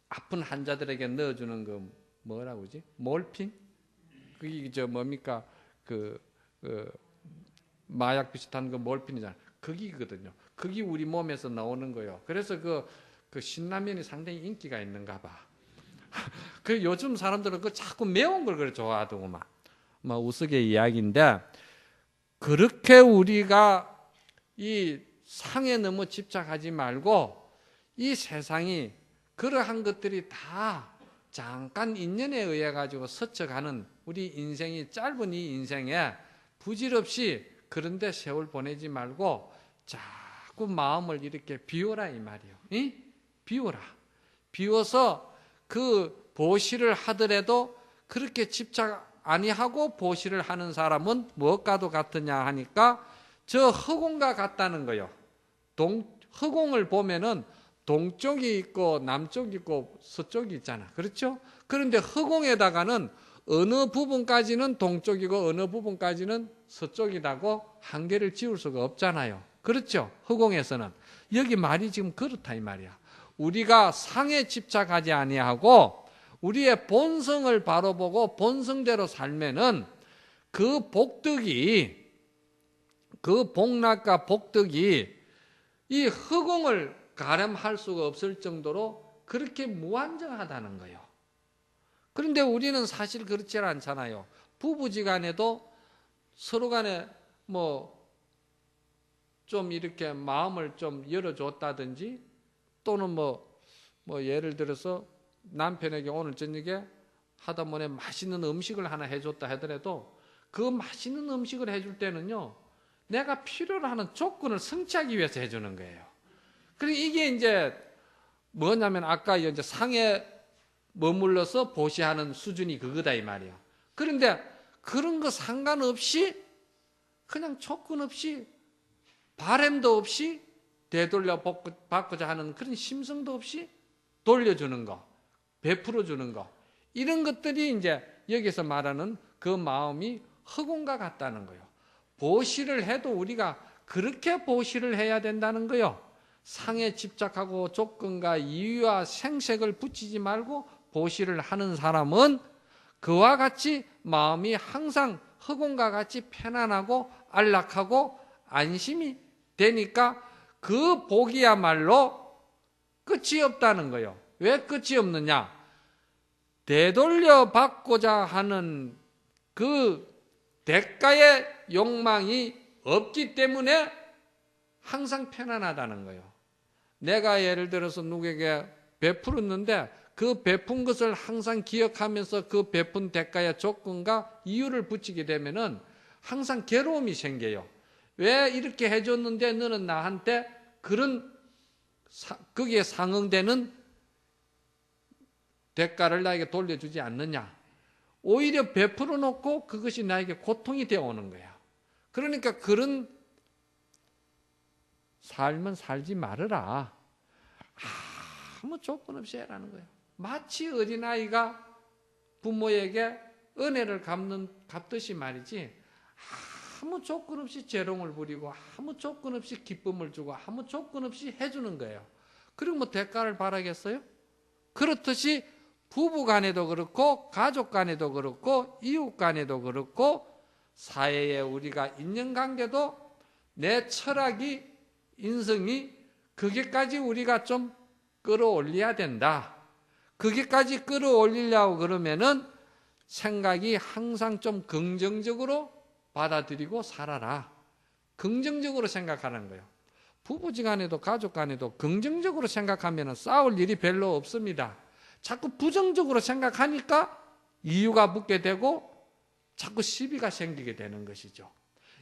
아픈 환자들에게 넣어주는 그 뭐라고 그러지? 몰핀? 그게 뭡니까? 마약 비슷한 그 몰핀이잖아요. 그기거든요. 그게 우리 몸에서 나오는 거예요. 그래서 그 신라면이 상당히 인기가 있는가 봐. 그 요즘 사람들은 그 자꾸 매운 걸 그래 좋아하더고 막 우스개 이야기인데, 그렇게 우리가 이 상에 너무 집착하지 말고 이 세상이 그러한 것들이 다 잠깐 인연에 의해 가지고 스쳐가는 우리 인생이 짧은 이 인생에 부질없이 그런데 세월 보내지 말고 자꾸 마음을 이렇게 비워라 이 말이요. 비워라. 비워서 그 보시를 하더라도 그렇게 집착 아니하고 보시를 하는 사람은 무엇과도 같으냐 하니까 저 허공과 같다는 거예요. 허공을 보면은 동쪽이 있고 남쪽이 있고 서쪽이 있잖아. 그렇죠? 그런데 허공에다가는 어느 부분까지는 동쪽이고 어느 부분까지는 서쪽이라고 한계를 지울 수가 없잖아요. 그렇죠? 허공에서는. 여기 말이 지금 그렇다 이 말이야. 우리가 상에 집착하지 아니하고 우리의 본성을 바로 보고 본성대로 살면은 그 복덕이, 그 복락과 복덕이 이 허공을 가늠할 수가 없을 정도로 그렇게 무한정하다는 거예요. 그런데 우리는 사실 그렇지 않잖아요. 부부지간에도 서로 간에 좀 이렇게 마음을 좀 열어줬다든지, 또는 예를 들어서 남편에게 오늘 저녁에 하다못해 맛있는 음식을 하나 해줬다 하더라도 그 맛있는 음식을 해줄 때는요, 내가 필요로 하는 조건을 성취하기 위해서 해주는 거예요. 그리고 이게 이제 뭐냐면 아까 이제 상에 머물러서 보시하는 수준이 그거다 이 말이야. 그런데 그런 거 상관없이 그냥 조건 없이 바램도 없이 되돌려 받고자 하는 그런 심성도 없이 돌려주는 거, 베풀어주는 거, 이런 것들이 이제 여기서 말하는 그 마음이 허공과 같다는 거예요. 보시를 해도 우리가 그렇게 보시를 해야 된다는 거예요. 상에 집착하고 조건과 이유와 생색을 붙이지 말고 보시를 하는 사람은 그와 같이 마음이 항상 허공과 같이 편안하고 안락하고 안심이 되니까 그 복이야말로 끝이 없다는 거예요. 왜 끝이 없느냐? 되돌려 받고자 하는 그 대가의 욕망이 없기 때문에 항상 편안하다는 거예요. 내가 예를 들어서 누구에게 베풀었는데 그 베푼 것을 항상 기억하면서 그 베푼 대가의 조건과 이유를 붙이게 되면은 항상 괴로움이 생겨요. 왜 이렇게 해줬는데 너는 나한테 거기에 상응되는 대가를 나에게 돌려주지 않느냐. 오히려 베풀어 놓고 그것이 나에게 고통이 되어 오는 거야. 그러니까 그런 삶은 살지 말아라. 아무 조건 없이 해라는 거예요. 마치 어린아이가 부모에게 은혜를 갚듯이 말이지, 아무 조건 없이 재롱을 부리고 아무 조건 없이 기쁨을 주고 아무 조건 없이 해주는 거예요. 그리고 뭐 대가를 바라겠어요? 그렇듯이 부부 간에도 그렇고 가족 간에도 그렇고 이웃 간에도 그렇고 사회에 우리가 인연관계도 내 철학이 인성이 거기까지 우리가 좀 끌어올려야 된다. 거기까지 끌어올리려고 그러면은 생각이 항상 좀 긍정적으로 받아들이고 살아라. 긍정적으로 생각하는 거예요. 부부지간에도 가족간에도 긍정적으로 생각하면 싸울 일이 별로 없습니다. 자꾸 부정적으로 생각하니까 이유가 붙게 되고 자꾸 시비가 생기게 되는 것이죠.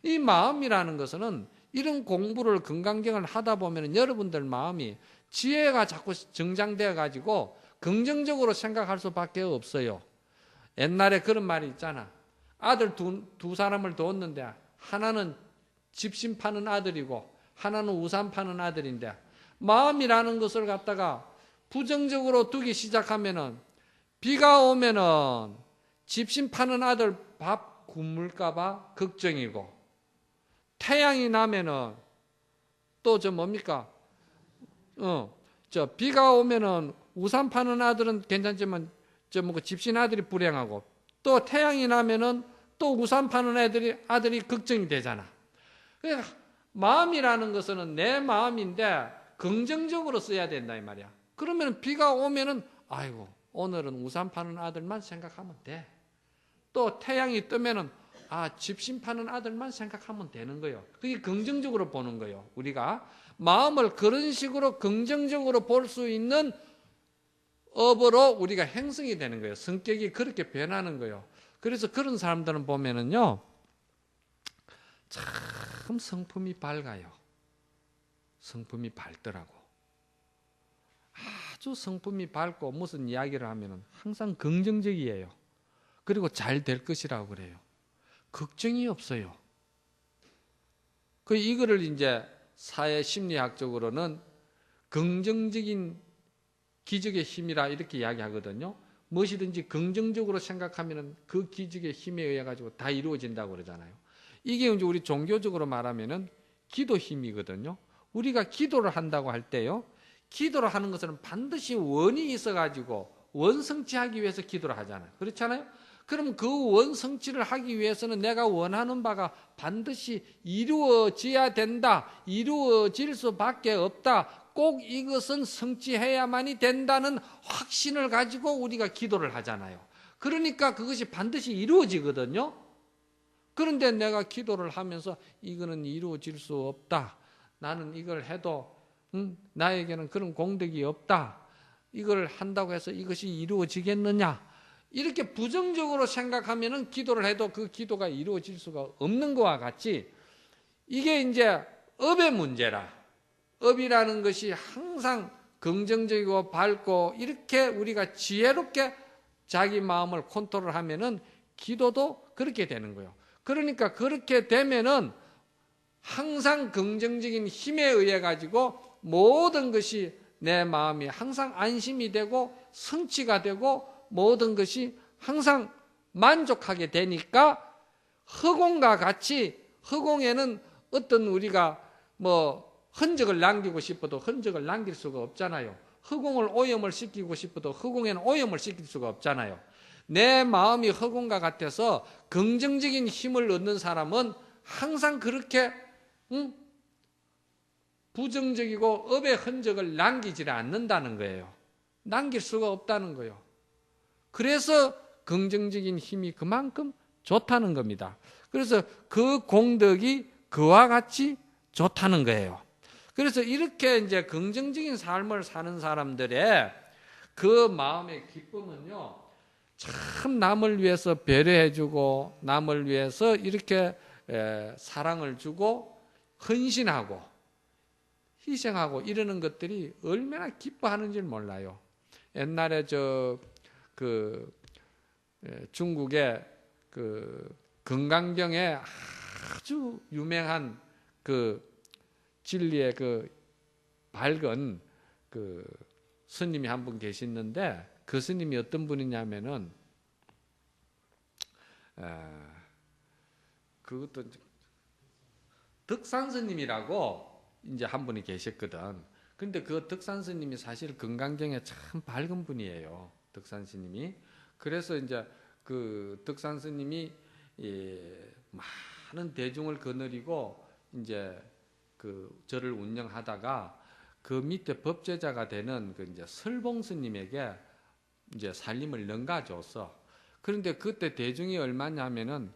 이 마음이라는 것은 이런 공부를 건강경을 하다 보면 여러분들 마음이 지혜가 자꾸 정장되어 가지고 긍정적으로 생각할 수밖에 없어요. 옛날에 그런 말이 있잖아. 아들 두 사람을 뒀는데 하나는 집신 파는 아들이고 하나는 우산 파는 아들인데 마음이라는 것을 갖다가 부정적으로 두기 시작하면은 비가 오면은 집신 파는 아들 밥 굶을까봐 걱정이고 태양이 나면은 또 뭡니까? 비가 오면은 우산 파는 아들은 괜찮지만 집신 아들이 불행하고 또 태양이 나면은 또 우산 파는 아들이 걱정이 되잖아. 그러니까 마음이라는 것은 내 마음인데 긍정적으로 써야 된다 이 말이야. 그러면 비가 오면은 아이고 오늘은 우산 파는 아들만 생각하면 돼. 또 태양이 뜨면은 집신 파는 아들만 생각하면 되는 거예요. 그게 긍정적으로 보는 거예요. 우리가 마음을 그런 식으로 긍정적으로 볼 수 있는 업으로 우리가 행성이 되는 거예요. 성격이 그렇게 변하는 거예요. 그래서 그런 사람들은 보면은요, 참 성품이 밝아요. 성품이 밝더라고. 아주 성품이 밝고 무슨 이야기를 하면은 항상 긍정적이에요. 그리고 잘 될 것이라고 그래요. 걱정이 없어요. 이거를 이제 사회 심리학적으로는 긍정적인 기적의 힘이라 이렇게 이야기하거든요. 무엇이든지 긍정적으로 생각하면은 그 기적의 힘에 의해 가지고 다 이루어진다고 그러잖아요. 이게 이제 우리 종교적으로 말하면은 기도 힘이거든요. 우리가 기도를 한다고 할 때요. 기도를 하는 것은 반드시 원이 있어 가지고 원성취하기 위해서 기도를 하잖아요. 그렇잖아요? 그럼 그 원성취를 하기 위해서는 내가 원하는 바가 반드시 이루어져야 된다. 이루어질 수밖에 없다. 꼭 이것은 성취해야만이 된다는 확신을 가지고 우리가 기도를 하잖아요. 그러니까 그것이 반드시 이루어지거든요. 그런데 내가 기도를 하면서 이거는 이루어질 수 없다. 나는 이걸 해도 나에게는 그런 공덕이 없다. 이걸 한다고 해서 이것이 이루어지겠느냐. 이렇게 부정적으로 생각하면은 기도를 해도 그 기도가 이루어질 수가 없는 것과 같이 이게 이제 업의 문제라. 업이라는 것이 항상 긍정적이고 밝고 이렇게 우리가 지혜롭게 자기 마음을 컨트롤하면은 기도도 그렇게 되는 거예요. 그러니까 그렇게 되면은 항상 긍정적인 힘에 의해 가지고 모든 것이 내 마음이 항상 안심이 되고 성취가 되고 모든 것이 항상 만족하게 되니까 허공과 같이 허공에는 어떤 우리가 흔적을 남기고 싶어도 흔적을 남길 수가 없잖아요. 허공을 오염을 시키고 싶어도 허공에는 오염을 시킬 수가 없잖아요. 내 마음이 허공과 같아서 긍정적인 힘을 얻는 사람은 항상 그렇게 부정적이고 업의 흔적을 남기지 않는다는 거예요. 남길 수가 없다는 거예요. 그래서 긍정적인 힘이 그만큼 좋다는 겁니다. 그래서 그 공덕이 그와 같이 좋다는 거예요. 그래서 이렇게 이제 긍정적인 삶을 사는 사람들의 그 마음의 기쁨은요, 참 남을 위해서 배려해주고 남을 위해서 이렇게 사랑을 주고 헌신하고 희생하고 이러는 것들이 얼마나 기뻐하는지 몰라요. 옛날에 중국의 그 금강경에 아주 유명한 그 진리의 그 밝은 그 스님이 한 분 계시는데, 그 스님이 어떤 분이냐면은 그것도 덕산 스님이라고 이제 한 분이 계셨거든. 근데 그 덕산 스님이 사실 금강경에 참 밝은 분이에요. 덕산 스님이. 그래서 이제 그 덕산 스님이 많은 대중을 거느리고 이제 그 절을 운영하다가 그 밑에 법제자가 되는 그 이제 설봉 스님에게 이제 살림을 넘겨줬어. 그런데 그때 대중이 얼마냐면은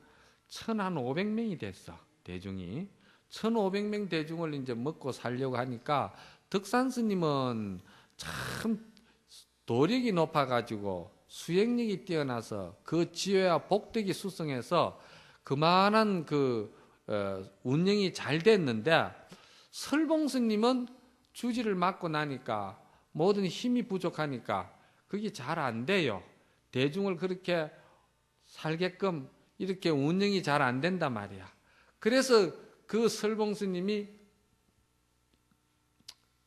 1,500명이 됐어. 대중이 1,500명 대중을 이제 먹고 살려고 하니까 덕산 스님은 참 도력이 높아가지고 수행력이 뛰어나서 그 지혜와 복덕이 수성해서 그만한 운영이 잘 됐는데, 설봉 스님은 주지를 맡고 나니까 모든 힘이 부족하니까 그게 잘 안 돼요. 대중을 그렇게 살게끔 이렇게 운영이 잘 안 된단 말이야. 그래서 그 설봉 스님이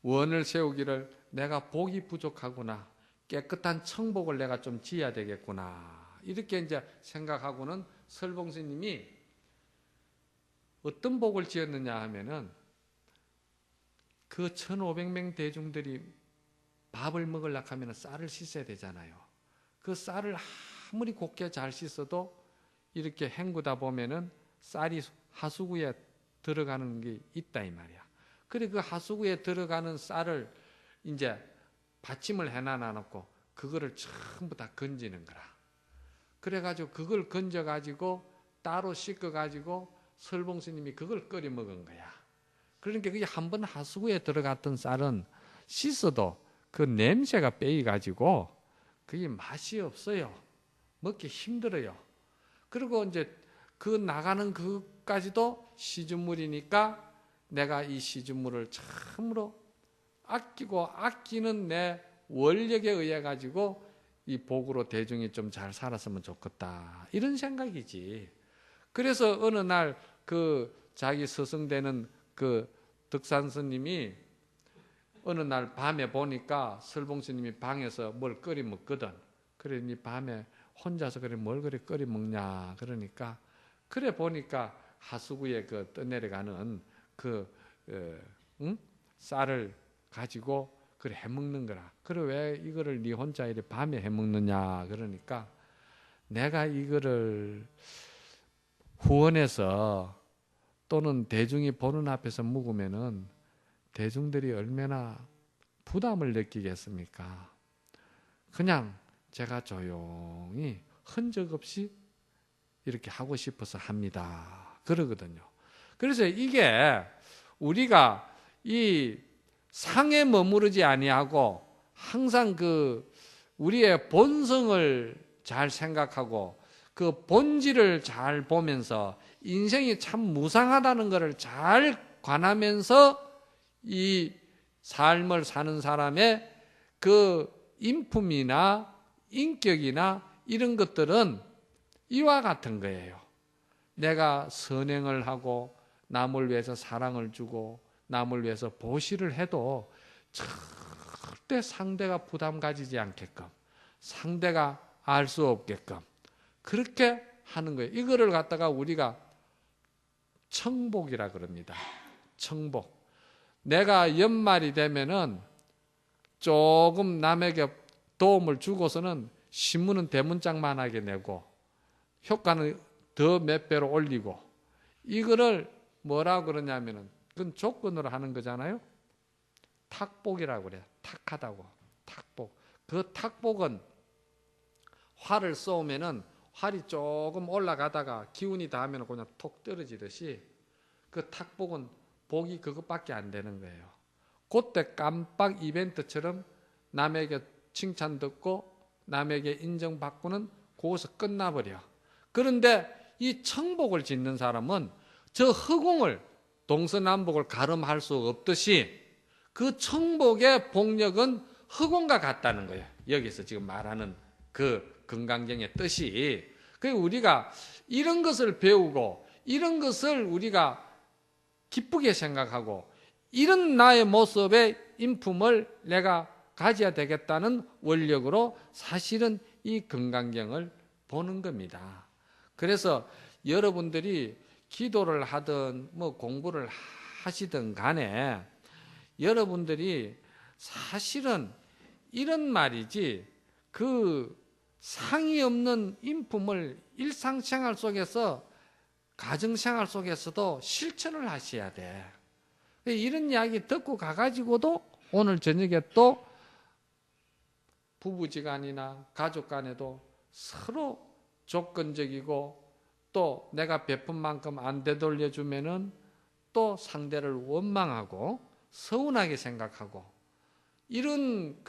원을 세우기를, 내가 복이 부족하구나, 깨끗한 청복을 내가 좀 지어야 되겠구나, 이렇게 이제 생각하고는 설봉 스님이 어떤 복을 지었느냐 하면은, 그 1,500명 대중들이 밥을 먹으려고 하면 쌀을 씻어야 되잖아요. 그 쌀을 아무리 곱게 잘 씻어도 이렇게 헹구다 보면은 쌀이 하수구에 들어가는 게 있다 이 말이야. 그래 그 하수구에 들어가는 쌀을 이제 받침을 해놔놓고 그거를 전부 다 건지는 거라. 그래가지고 그걸 건져가지고 따로 씻어가지고 설봉 스님이 그걸 끓여 먹은 거야. 그러니까 그게 한번 하수구에 들어갔던 쌀은 씻어도 그 냄새가 빼이가지고 그게 맛이 없어요. 먹기 힘들어요. 그리고 이제 그 나가는 그까지도 시즌물이니까 내가 이 시즌물을 참으로 아끼고 아끼는 내 원력에 의해 가지고 이 복으로 대중이 좀 잘 살았으면 좋겠다, 이런 생각이지. 그래서 어느 날 그 자기 스승되는 그 덕산 스님이 어느 날 밤에 보니까 설봉 스님이 방에서 뭘 끓여 먹거든. 그래 니 밤에 혼자서 그래 뭘 그래 끓여 먹냐 그러니까, 그래 보니까 하수구에 그 떠내려가는 쌀을 가지고 그래 해먹는 거라. 그래 왜 이거를 니 혼자 이래 밤에 해먹느냐 그러니까, 내가 이거를 후원해서 또는 대중이 보는 앞에서 묵으면은 대중들이 얼마나 부담을 느끼겠습니까? 그냥 제가 조용히 흔적 없이 이렇게 하고 싶어서 합니다, 그러거든요. 그래서 이게 우리가 이 상에 머무르지 아니하고 항상 그 우리의 본성을 잘 생각하고 그 본질을 잘 보면서 인생이 참 무상하다는 것을 잘 관하면서 이 삶을 사는 사람의 그 인품이나 인격이나 이런 것들은 이와 같은 거예요. 내가 선행을 하고 남을 위해서 사랑을 주고 남을 위해서 보시를 해도 절대 상대가 부담 가지지 않게끔, 상대가 알 수 없게끔 그렇게 하는 거예요. 이거를 갖다가 우리가 청복이라 그럽니다. 청복. 내가 연말이 되면은 조금 남에게 도움을 주고서는 신문은 대문짝만하게 내고 효과는 더 몇 배로 올리고, 이거를 뭐라고 그러냐면은 그건 조건으로 하는 거잖아요. 탁복이라고 그래요. 탁하다고. 탁복. 그 탁복은 활을 쏘면은 활이 조금 올라가다가 기운이 닿으면 그냥 톡 떨어지듯이 그 탁복은 복이 그것밖에 안 되는 거예요. 그때 깜빡 이벤트처럼 남에게 칭찬 듣고 남에게 인정받고는 거기서 끝나버려. 그런데 이 청복을 짓는 사람은 저 허공을 동서남북을 가름할 수 없듯이 그 청복의 복력은 허공과 같다는 거예요. 여기서 지금 말하는 그 금강경의 뜻이. 그래서 우리가 이런 것을 배우고 이런 것을 우리가 기쁘게 생각하고 이런 나의 모습의 인품을 내가 가져야 되겠다는 원력으로 사실은 이 금강경을 보는 겁니다. 그래서 여러분들이 기도를 하든 뭐 공부를 하시든 간에 여러분들이 사실은 이런 말이지 그 상이 없는 인품을 일상생활 속에서 가정생활 속에서도 실천을 하셔야 돼. 이런 이야기 듣고 가가지고도 오늘 저녁에 또 부부지간이나 가족 간에도 서로 조건적이고 또 내가 베푼 만큼 안 되돌려주면은 또 상대를 원망하고 서운하게 생각하고 이런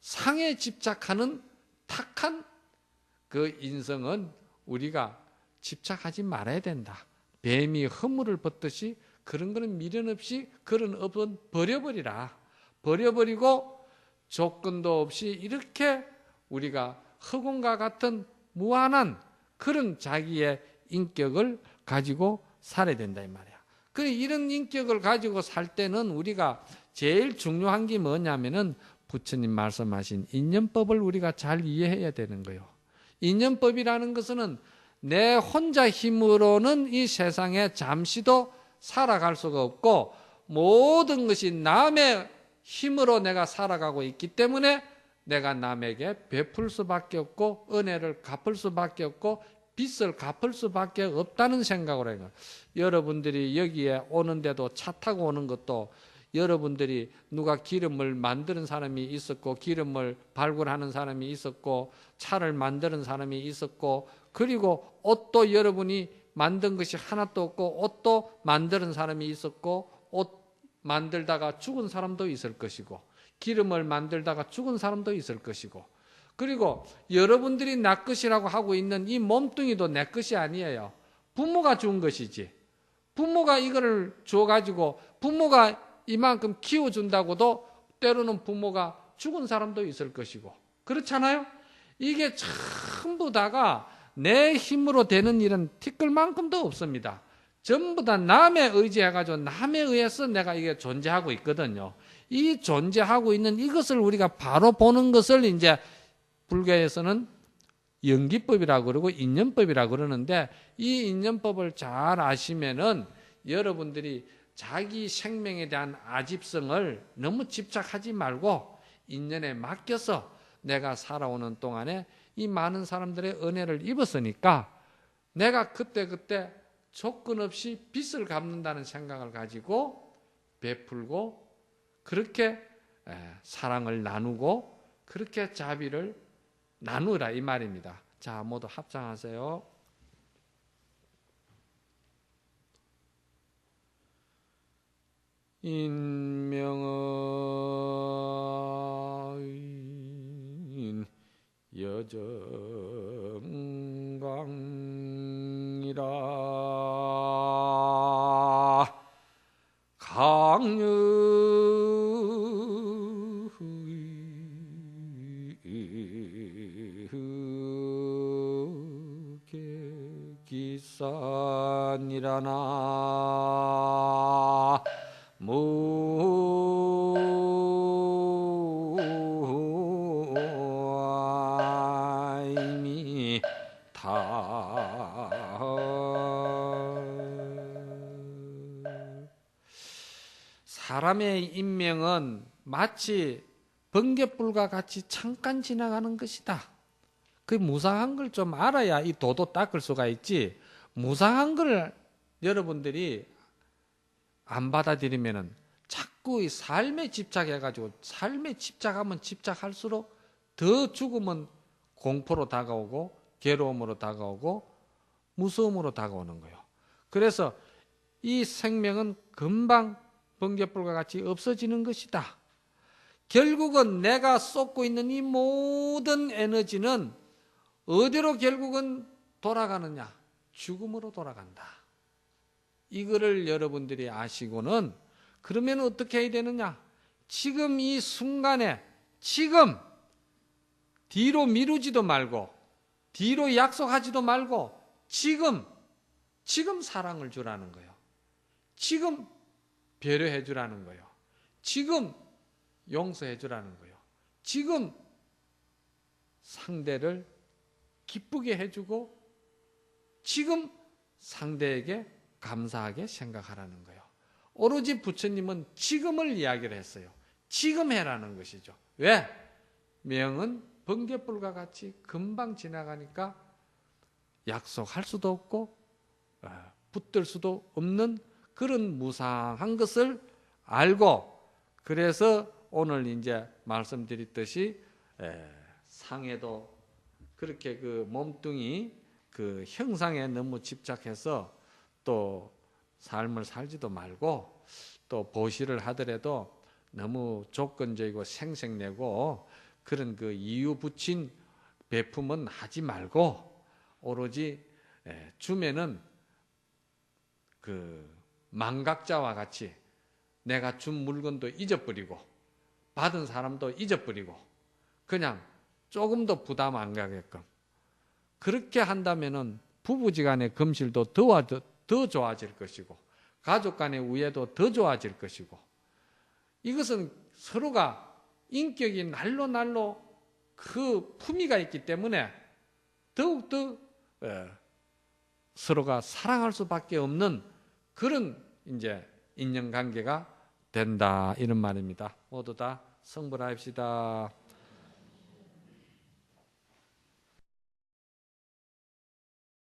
상에 집착하는 탁한 그 인성은 우리가 집착하지 말아야 된다. 뱀이 허물을 벗듯이 그런 거는 미련 없이 그런 업은 버려버리라. 버려버리고 조건도 없이 이렇게 우리가 허공과 같은 무한한 그런 자기의 인격을 가지고 살아야 된다 이 말이야. 그래 이런 인격을 가지고 살 때는 우리가 제일 중요한 게 뭐냐면은 부처님 말씀하신 인연법을 우리가 잘 이해해야 되는 거예요. 인연법이라는 것은 내 혼자 힘으로는 이 세상에 잠시도 살아갈 수가 없고 모든 것이 남의 힘으로 내가 살아가고 있기 때문에 내가 남에게 베풀 수밖에 없고 은혜를 갚을 수밖에 없고 빚을 갚을 수밖에 없다는 생각으로 해요. 여러분들이 여기에 오는데도 차 타고 오는 것도 여러분들이 누가 기름을 만드는 사람이 있었고 기름을 발굴하는 사람이 있었고 차를 만드는 사람이 있었고 그리고 옷도 여러분이 만든 것이 하나도 없고 옷도 만드는 사람이 있었고 옷 만들다가 죽은 사람도 있을 것이고 기름을 만들다가 죽은 사람도 있을 것이고 그리고 여러분들이 내 것이라고 하고 있는 이 몸뚱이도 내 것이 아니에요. 부모가 준 것이지. 부모가 이거를 줘가지고 부모가 이만큼 키워준다고도 때로는 부모가 죽은 사람도 있을 것이고 그렇잖아요. 이게 전부 다가 내 힘으로 되는 일은 티끌만큼도 없습니다. 전부 다 남에 의지해가지고 남에 의해서 내가 이게 존재하고 있거든요. 이 존재하고 있는 이것을 우리가 바로 보는 것을 이제 불교에서는 연기법이라고 그러고 인연법이라고 그러는데 이 인연법을 잘 아시면은 여러분들이 자기 생명에 대한 아집성을 너무 집착하지 말고 인연에 맡겨서 내가 살아오는 동안에 이 많은 사람들의 은혜를 입었으니까 내가 그때그때 조건 없이 빚을 갚는다는 생각을 가지고 베풀고 그렇게 사랑을 나누고 그렇게 자비를 나누라 이 말입니다. 자, 모두 합장하세요. 인명의 여정강이라 기산이라나 사람의 인명은 마치 번갯불과 같이 잠깐 지나가는 것이다. 그 무상한 걸 좀 알아야 이 도도 닦을 수가 있지. 무상한 걸 여러분들이 안 받아들이면은 자꾸 이 삶에 집착해가지고 삶에 집착하면 집착할수록 더 죽음은 공포로 다가오고 괴로움으로 다가오고 무서움으로 다가오는 거예요. 그래서 이 생명은 금방 번갯불과 같이 없어지는 것이다. 결국은 내가 쏟고 있는 이 모든 에너지는 어디로 결국은 돌아가느냐? 죽음으로 돌아간다. 이거를 여러분들이 아시고는 그러면 어떻게 해야 되느냐? 지금 이 순간에 지금 뒤로 미루지도 말고 뒤로 약속하지도 말고 지금 사랑을 주라는 거예요. 지금 배려해 주라는 거예요. 지금 용서해 주라는 거예요. 지금 상대를 기쁘게 해주고 지금 상대에게 감사하게 생각하라는 거예요. 오로지 부처님은 지금을 이야기를 했어요. 지금 해라는 것이죠. 왜? 명은 번갯불과 같이 금방 지나가니까 약속할 수도 없고 붙들 수도 없는 그런 무상한 것을 알고, 그래서 오늘 이제 말씀드렸듯이 상해도 그렇게 그 몸뚱이 그 형상에 너무 집착해서 또 삶을 살지도 말고, 또 보시를 하더라도 너무 조건적이고 생색내고 그런 그 이유 붙인 베품은 하지 말고 오로지 주면은 그 망각자와 같이 내가 준 물건도 잊어버리고 받은 사람도 잊어버리고 그냥 조금도 부담 안 가게끔 그렇게 한다면은 부부지간의 금실도 더 좋아질 것이고 가족 간의 우애도 더 좋아질 것이고, 이것은 서로가 인격이 날로 그 품위가 있기 때문에 더욱더 서로가 사랑할 수밖에 없는 그런 이제 인연관계가 된다, 이런 말입니다. 모두 다 성불합시다.